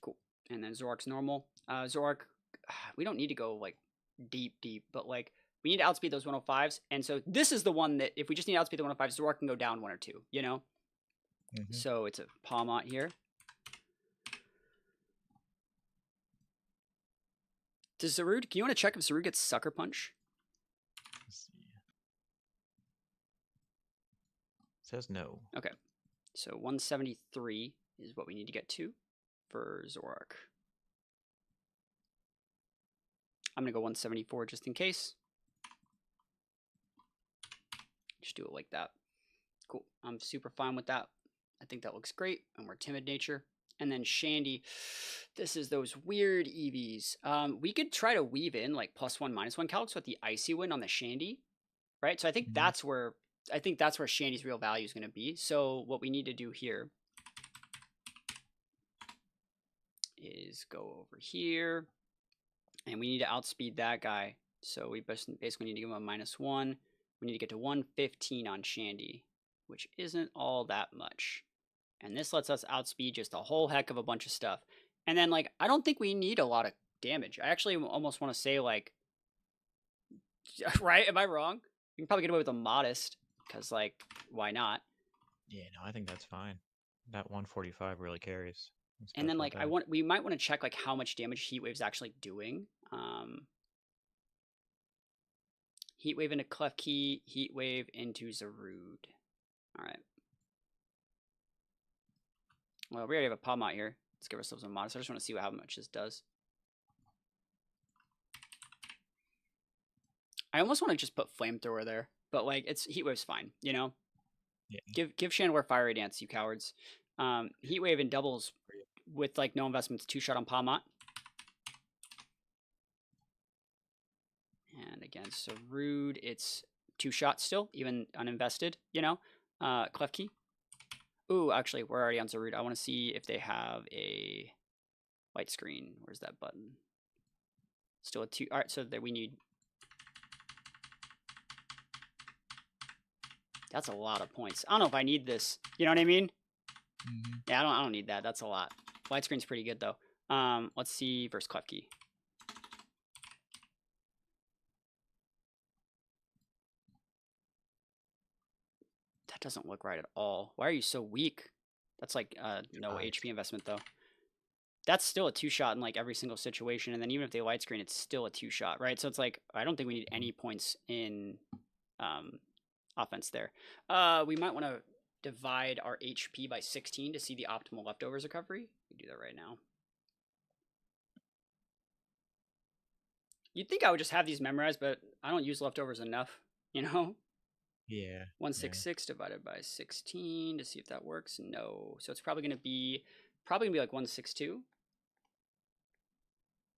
Cool. And then Zoroark's normal. Zoroark, we don't need to go like deep, but like we need to outspeed those 105s. And so this is the one that if we just need to outspeed the 105s, Zoroark can go down 1 or 2, you know? Mm-hmm. So it's a Palmot here. Does Zarude, can you want to check if Zarude gets Sucker Punch? Let's see. It says no. Okay. So 173 is what we need to get to for Zoroark. I'm going to go 174 just in case. Just do it like that. Cool. I'm super fine with that. I think that looks great. And we're Timid Nature. And then Shandy, this is those weird EVs. We could try to weave in like +1, -1 calcs with the Icy Wind on the Shandy, right? So I think that's where Shandy's real value is going to be. So what we need to do here is go over here, and we need to outspeed that guy. So we basically need to give him a -1. We need to get to 115 on Shandy, which isn't all that much. And this lets us outspeed just a whole heck of a bunch of stuff. And then, like, I don't think we need a lot of damage. I actually almost want to say, like, right? Am I wrong? We can probably get away with a modest, because, like, why not? Yeah, no, I think that's fine. That 145 really carries. And then, like, we might want to check, like, how much damage Heat Wave's actually doing. Heat Wave into Klefki, Heat Wave into Zarude. All right. Well, we already have a Palmot here. Let's give ourselves a modest. I just want to see how much this does. I almost want to just put Flamethrower there, but like it's Heat Wave's fine, you know. Yeah. Give Chandler Fiery Dance, you cowards. Heat Wave in doubles with like no investments, 2-shot on Palmot. And against Zarude, it's 2-shot still, even uninvested, you know. Klefki. Ooh, actually, we're already on Zarude. I want to see if they have a light screen. Where's that button? Still a 2. All right, so that we need. That's a lot of points. I don't know if I need this. You know what I mean? Yeah, I don't need that. That's a lot. Light screen's pretty good though. Let's see versus Klefki. That doesn't look right at all. Why are you so weak? That's like no HP investment though. That's still a 2-shot in like every single situation, and then even if they light screen, it's still a 2-shot, right? So it's like I don't think we need any points in offense there. We might want to divide our HP by 16 to see the optimal leftovers recovery. We do that right now. You'd think I would just have these memorized, but I don't use leftovers enough, you know? Yeah. 166 divided by 16 to see if that works. No. So it's probably going to be like 162.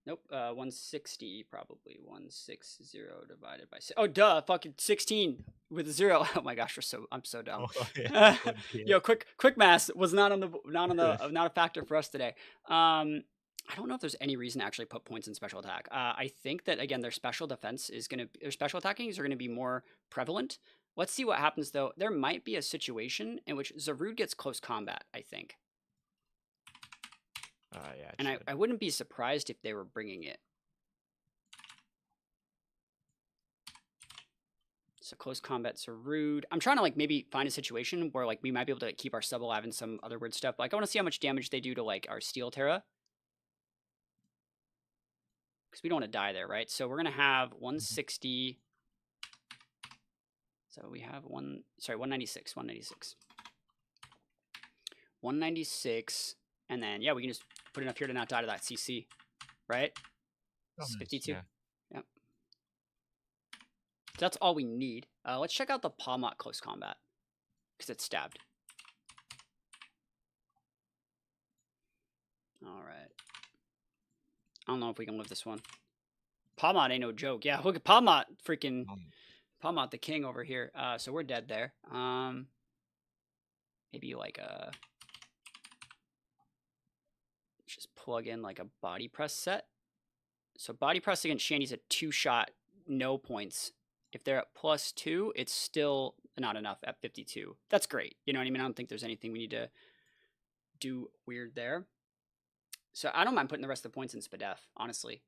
Nope. 160 probably. 160 divided by 6. Oh, duh. Fucking 16 with a 0. Oh my gosh, I'm so dumb. Oh, yeah. Yo, quick math was not a factor for us today. I don't know if there's any reason to actually put points in special attack. I think that again, their special defense is gonna, their special attackings are gonna be more prevalent. Let's see what happens though. There might be a situation in which Zarude gets close combat, I think. Yeah, it And should. I wouldn't be surprised if they were bringing it. So close combat Zarude. I'm trying to like maybe find a situation where like we might be able to like, keep our sub alive and some other weird stuff. Like I want to see how much damage they do to like our steel Tera. Because we don't want to die there, right? So we're gonna have 160. So we have 196, 196. 196, and then yeah, we can just put enough here to not die to that CC, right? Oh, It's nice. 52. Yeah. Yep. So that's all we need. Let's check out the Palmot close combat because it's stabbed. All right. I don't know if we can live this one. Palmot ain't no joke. Yeah, look at Palmot, freaking Palmot the king over here. So we're dead there. Maybe like a, just plug in like a body press set. So body press against Shandy's a 2-shot, no points. If they're at +2, it's still not enough at 52. That's great. You know what I mean? I don't think there's anything we need to do weird there. So I don't mind putting the rest of the points in SPDEF, honestly.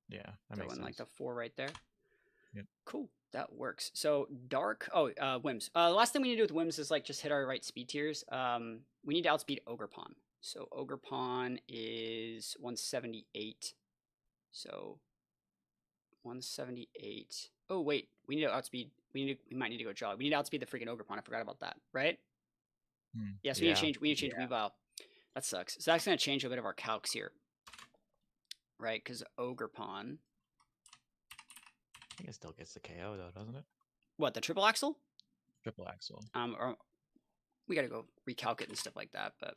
Yeah, that Throw makes in sense. like the 4 right there. Yep. Cool, that works. So dark, whims. The last thing we need to do with whims is like just hit our right speed tiers. We need to outspeed Ogre Pawn. So Ogre Pawn is 178. So 178. Oh wait, we need to outspeed. We might need to go jog. We need to outspeed the freaking Ogre Pawn. I forgot about that. Right? Yes, we need to change. We need to change Weavile. That sucks. So that's gonna change a bit of our calcs here, right? Because Ogre Pawn. I think it still gets the KO though, doesn't it? What, the triple axle? Triple axle. Or we gotta go recalc it and stuff like that, but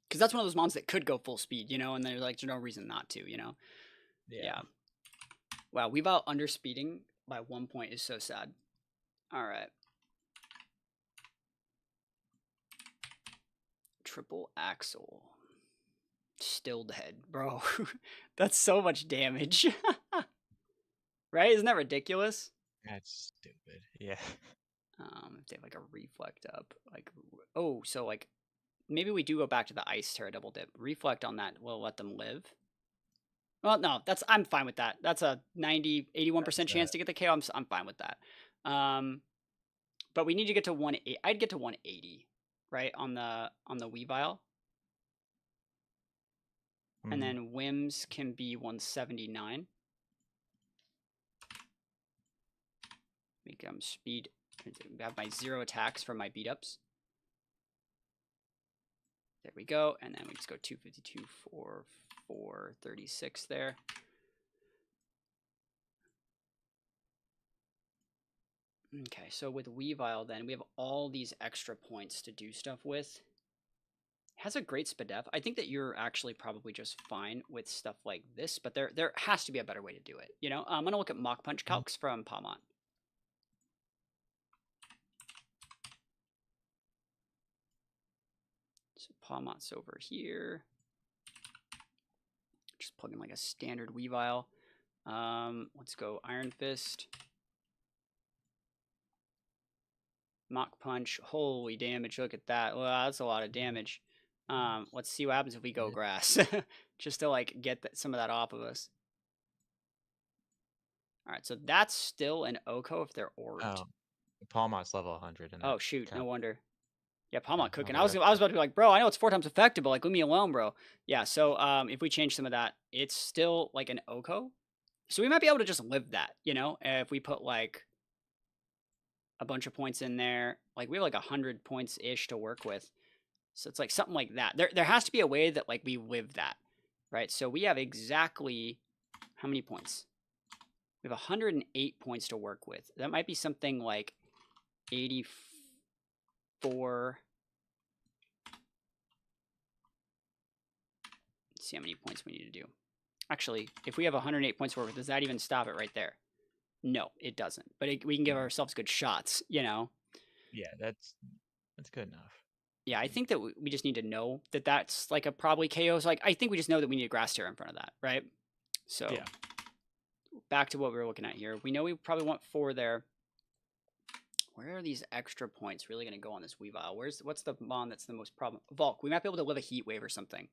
because that's one of those mons that could go full speed, you know, and they're like, there's no reason not to, you know. Yeah. Wow, Weavile underspeeding by 1 point is so sad. All right. Triple axle. Still dead, bro. That's so much damage. Right? Isn't that ridiculous? That's stupid. Yeah. If they have like a reflect up, like, oh, so like maybe we do go back to the ice Tera double dip. Reflect on that will let them live. Well, no, I'm fine with that. That's a 81% chance to get the KO. I'm fine with that. But we need to get to 180. I'd get to 180, right, on the Weavile. And then whims can be 179. Make speed. I have my 0 attacks from my beat ups. There we go. And then we just go 252, 436 there. Okay, so with Weavile then, we have all these extra points to do stuff with. It has a great SPDEF. I think that you're actually probably just fine with stuff like this, but there has to be a better way to do it. You know, I'm going to look at Mach Punch calcs from Palmot. So Palmot's over here. Just plug in like a standard Weavile. Let's go Iron Fist. Mach Punch. Holy damage. Look at that. Well, that's a lot of damage. Let's see what happens if we go grass. Just to like get some of that off of us. All right, so that's still an Oko if they're orbed. Palmot's level 100. Oh shoot, no wonder. Yeah, Palmot cooking. I was about to be like, bro, I know it's 4 times effective, but like, leave me alone, bro. Yeah, so if we change some of that, it's still like an Oko. So we might be able to just live that, you know, if we put like a bunch of points in there. Like we have like 100 points ish to work with. So it's like something like that. There has to be a way that like we live that, right? So we have exactly how many points? We have 108 points to work with. That might be something like 84. Let's see how many points we need to do. Actually, if we have 108 points to work with, does that even stop it right there? No, it doesn't. But we can give ourselves good shots, you know? Yeah, that's good enough. Yeah, I think that we just need to know that that's like a probably KO. So like, I think we just know that we need a Grass Tera in front of that, right? So Yeah. back to what we were looking at here. We know we probably want 4 there. Where are these extra points really going to go on this Weavile? What's the mon that's the most problem? Volk. We might be able to live a Heat Wave or something,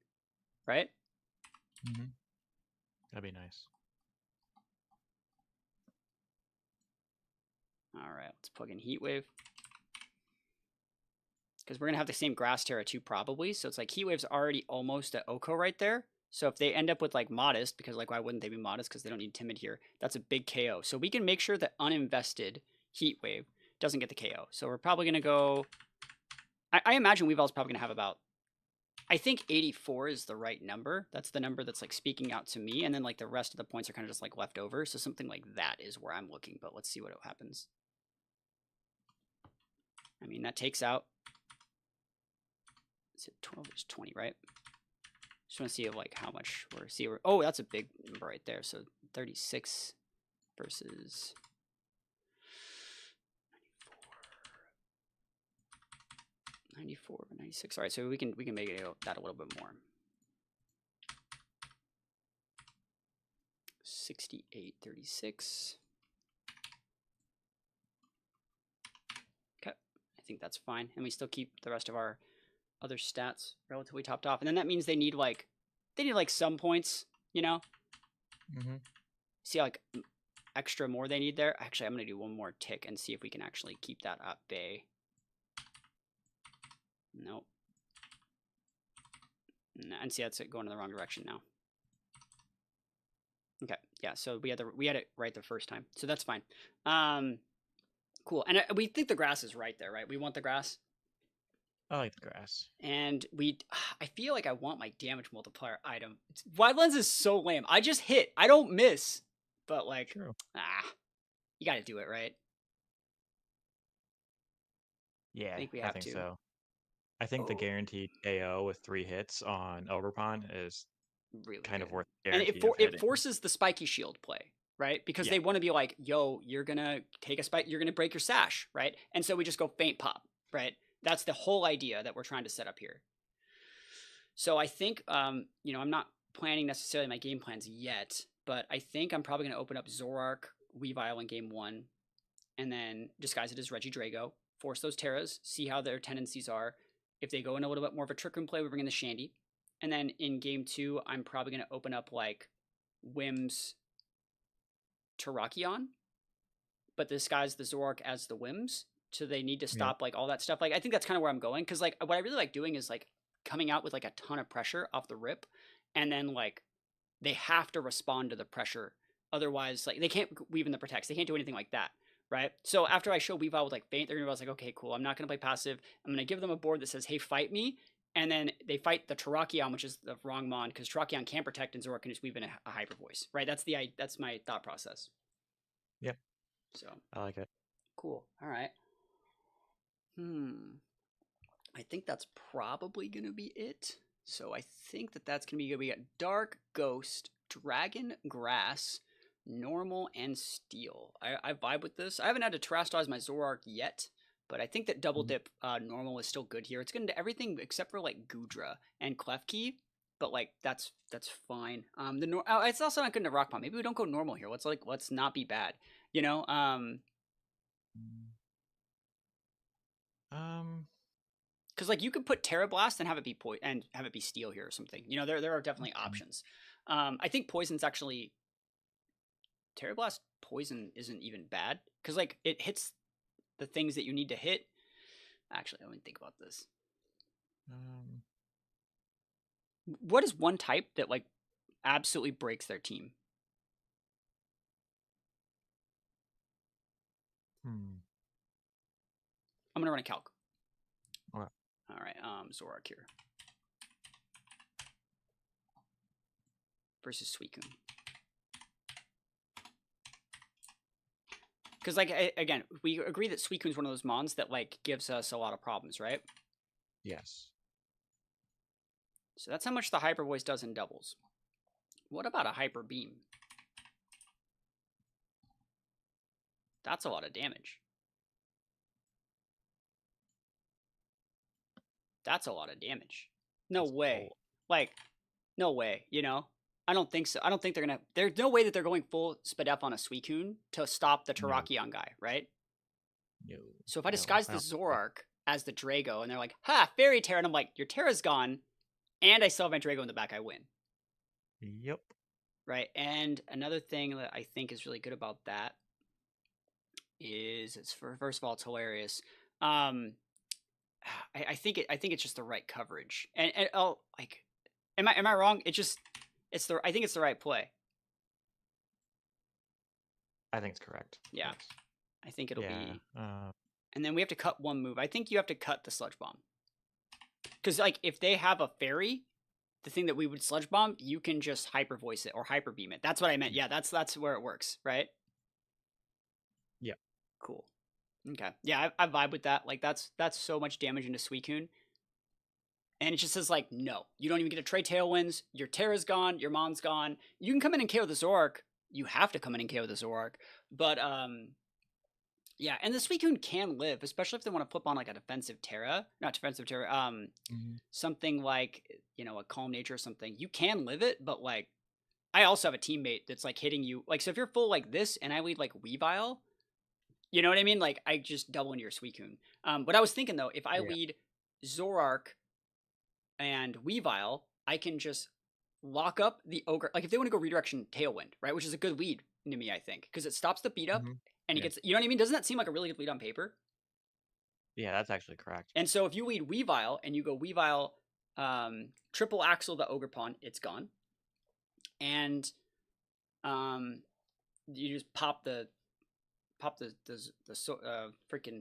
right? Mm-hmm. That'd be nice. All right, let's plug in Heat Wave. Because we're going to have the same Grass Tera too, probably. So it's like Heat Wave's already almost at Oko right there. So if they end up with like Modest, because like why wouldn't they be Modest? Because they don't need Timid here. That's a big KO. So we can make sure that uninvested Heat Wave doesn't get the KO. So we're probably going to go... I imagine Weavile's probably going to have about... I think 84 is the right number. That's the number that's like speaking out to me. And then like the rest of the points are kind of just like left over. So something like that is where I'm looking. But let's see what happens. I mean, that takes out... Is it 12? It's 20, right? Just want to see like how much we're oh, that's a big number right there. So 36 versus 94, 96. All right, so we can make it that a little bit more. 68, 36. Okay, I think that's fine, and we still keep the rest of our other stats relatively topped off. And then that means they need like some points, you know. Mm-hmm. See how like extra more they need there. Actually, I'm gonna do one more tick and see if we can actually keep that at bay. Nope. And see, that's it going in the wrong direction now. Okay, yeah. So we had it right the first time, so that's fine. Cool. And we think the grass is right there, right? We want the grass. I like the grass. And I feel like I want my damage multiplier item. Wide lens is so lame. I just hit. I don't miss. But like, True. You got to do it, right? Yeah, I think we have to. So. I think the guaranteed KO with 3 hits on Oberpon is really kind good. of worth And it forces the spiky shield play, right? Because they want to be like, yo, you're going to take a spike, you're going to break your sash, right? And so we just go faint pop, right? That's the whole idea that we're trying to set up here. So I think, I'm not planning necessarily my game plans yet, but I think I'm probably going to open up Zoroark, Weavile in game 1, and then disguise it as Regidrago, force those Teras, see how their tendencies are. If they go in a little bit more of a Trick Room play, we bring in the Shandy. And then in game 2, I'm probably going to open up like Whims Terrakion, but disguise the Zoroark as the Whims. So they need to stop like all that stuff. Like I think that's kind of where I'm going, because like what I really like doing is like coming out with like a ton of pressure off the rip, and then like they have to respond to the pressure. Otherwise, like they can't weave in the protects. They can't do anything like that. Right? So after I show Weavile with like Faint, they're gonna be like, okay, cool, I'm not gonna play passive. I'm gonna give them a board that says, hey, fight me. And then they fight the Terrakion, which is the wrong mon, because Terrakion can't protect and Zoroark can just weave in a Hyper Voice. Right? That's my thought process. Yep. So I like it. Cool. All right. I think that's probably gonna be it. So I think that's gonna be a Dark Ghost, Dragon Grass, Normal, and Steel. I vibe with this. I haven't had to terrestrialize my Zoroark yet, but I think that Double Dip Normal is still good here. It's gonna do everything except for like Goodra and Klefki, but like that's fine. It's also not good into Rock Pond. Maybe we don't go Normal here. Let's not be bad. You know. Because like you could put Tera Blast and have it be and have it be Steel here or something. You know, there are definitely options. I think Poison's actually Tera Blast Poison isn't even bad, because like it hits the things that you need to hit. Actually, I didn't think about this. What is one type that like absolutely breaks their team? I'm gonna run a calc. All right, Zoroark here versus Suicune. Because like again, we agree that Suicune's one of those mons that like gives us a lot of problems, right? Yes. So that's how much the Hyper Voice does in doubles. What about a Hyper Beam? That's a lot of damage. That's a lot of damage. No That's way. cool. Like, no way, you know? I don't think so. I don't think they're gonna. There's no way that they're going full Spadef on a Suicune to stop the No, Terrakion guy, right? no, So if I no. disguise I the don't think so. Zoroark as the Drago, and they're like, "Ha, Fairy Tera," and I'm like, "Your Terra's gone," and I still have my Drago in the back, I win, Yep. right? And another thing that I think is really good about that is, first of all, it's hilarious. Um, I think it's just the right coverage, and oh, like, am I wrong? I think it's the right play. I think it's correct. Yeah, Yes. I think it'll Yeah. be. And then we have to cut one move. I think you have to cut the Sludge Bomb. Because, like, if they have a fairy, the thing that we would Sludge Bomb, you can just Hyper Voice it or Hyper Beam it. That's what I meant. Yeah, that's where it works, right? Yeah. Cool. Okay. Yeah, I vibe with that. Like, that's so much damage into Suicune. And it just says, like, no. You don't even get to trade Tailwinds. Your Terra's gone. Your Mon's gone. You can come in and KO the Zoroark. You have to come in and KO the Zoroark. But, yeah, and the Suicune can live, especially if they want to flip on like a defensive Tera, not defensive Tera, something like, you know, a Calm Nature or something. You can live it, but like, I also have a teammate that's like hitting you. Like, so if you're full like this and I lead like Weavile, you know what I mean? Like, I just double into your Suicune. But I was thinking though, if I Yeah. lead Zoroark and Weavile, I can just lock up the Ogre. Like, if they want to go redirection Tailwind, right, which is a good lead to me, I think, because it stops the beat up. And he Yeah. gets, you know what I mean? Doesn't that seem like a really good lead on paper? Yeah, that's actually correct. And so if you lead Weavile and you go Weavile, triple Axle the Ogerpon, it's gone. And you just pop the freaking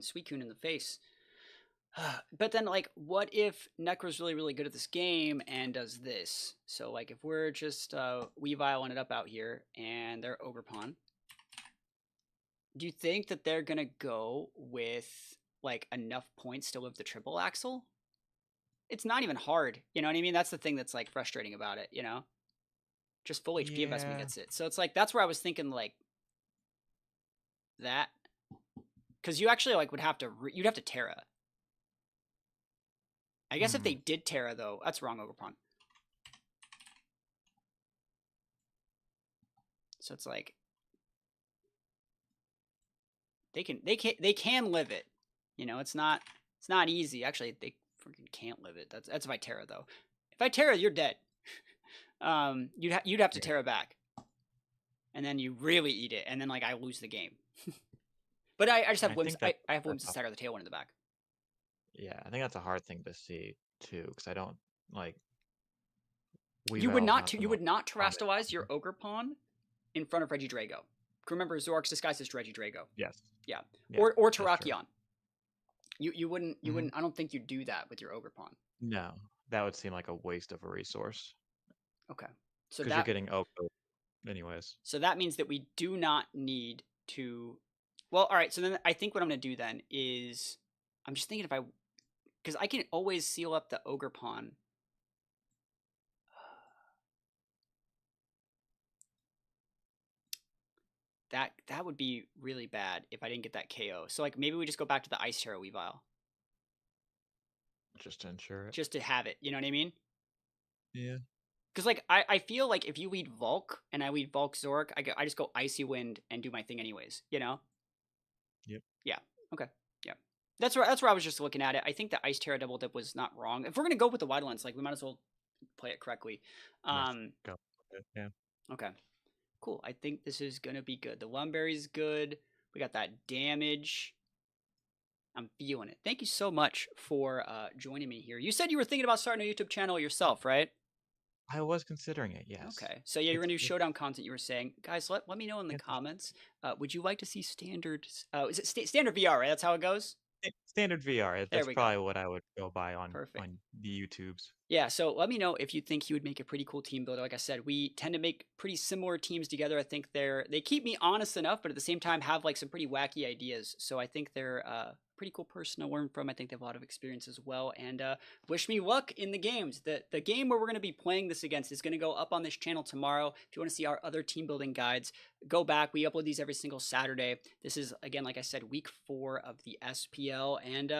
Suicune in the face. But then, like, what if Nekra's really, really good at this game and does this? So, like, if we're just Weaviling it up out here and they're Ogerpon, do you think that they're gonna go with like enough points to live the triple axle? It's not even hard, you know what I mean? That's the thing that's like frustrating about it, you know? Just full HP investment Yeah. gets it. So it's like that's where I was thinking like that, because you actually like would have to you'd have to Tera. I guess if they did Tera though, that's wrong, Ogerpon. So it's like they can live it. You know, it's not easy. Actually, they freaking can't live it. That's if I Tera though. If I Tera, you're dead. You'd have to Tera back, and then you really eat it, and then like I lose the game. But I just have I Whims. think that I have Whims that's to stagger the Tailwind in the back. yeah, I think that's a hard thing to see too, because I don't like You would Weavile's not not the you most would not common. Terrastalize your Ogerpon in front of Regidrago. Remember, Zoroark's disguised as Regidrago. Yes. Yeah, Yeah, or that's true. Terrakion. You wouldn't I don't think you'd do that with your Ogerpon. No, that would seem like a waste of a resource Okay, so because you're getting Oko anyways. that means that we do not need to. Well, all right. So then I think what I'm going to do then is I'm just thinking because I can always seal up the Ogerpon. That would be really bad if I didn't get that KO. So like maybe we just go back to the Ice Terror Weavile. Just to ensure it. Just to have it, you know what I mean? Yeah. Because like I feel like if you lead Volk and I lead Volk Zoroark, I just go Icy Wind and do my thing anyways, you know? Yep. Yeah. Okay. Yeah. That's where I was just looking at it. I think the Ice Terror double dip was not wrong. If we're gonna go with the wide lens, like we might as well play it correctly. Go. Yeah. Okay. Cool. I think this is gonna be good. The Lumberry's good. We got that damage. I'm feeling it. Thank you so much for joining me here. You said you were thinking about starting a YouTube channel yourself, right? I was considering it, yes. Okay. So yeah, you're gonna do showdown content. You were saying, guys, let me know in the comments. Would you like to see standard? Is it standard VR? Right. That's how it goes. Standard VR. That's probably what I would go by on the YouTubes. Yeah, so let me know if you think he would make a pretty cool team builder. Like I said, we tend to make pretty similar teams together. I think they keep me honest enough, but at the same time have like some pretty wacky ideas. So I think they're a pretty cool person to learn from. I think they have a lot of experience as well. And wish me luck in the games. The game where we're going to be playing this against is going to go up on this channel tomorrow. If you want to see our other team building guides, go back. We upload these every single Saturday. This is, again, like I said, week 4 of the SPL. And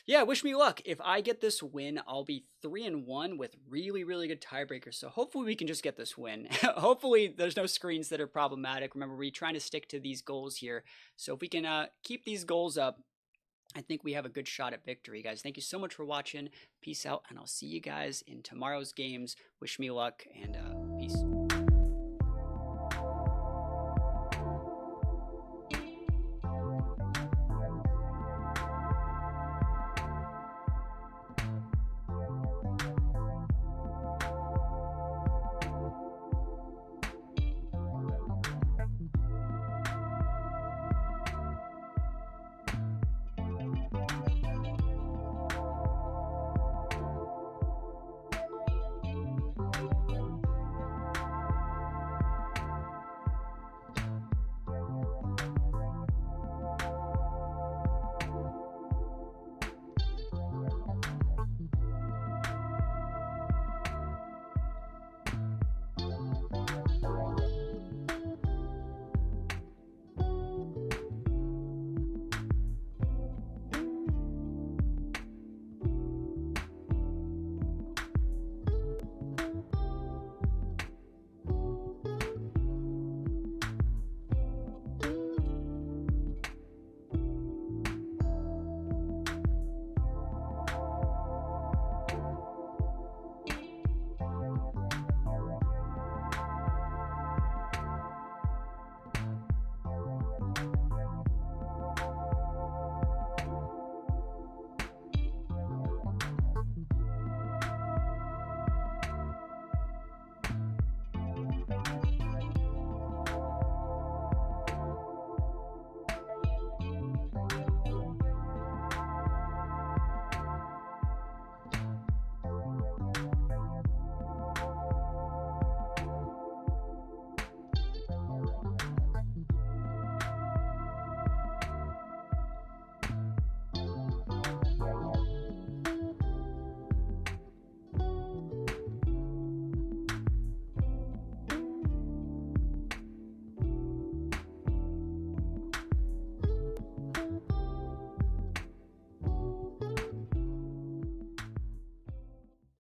Yeah, wish me luck. If I get this win, I'll be 3-1 with really, really good tiebreakers. So hopefully we can just get this win. Hopefully there's no screens that are problematic. Remember, we're trying to stick to these goals here. So if we can keep these goals up, I think we have a good shot at victory, guys. Thank you so much for watching. Peace out, and I'll see you guys in tomorrow's games. Wish me luck, and peace.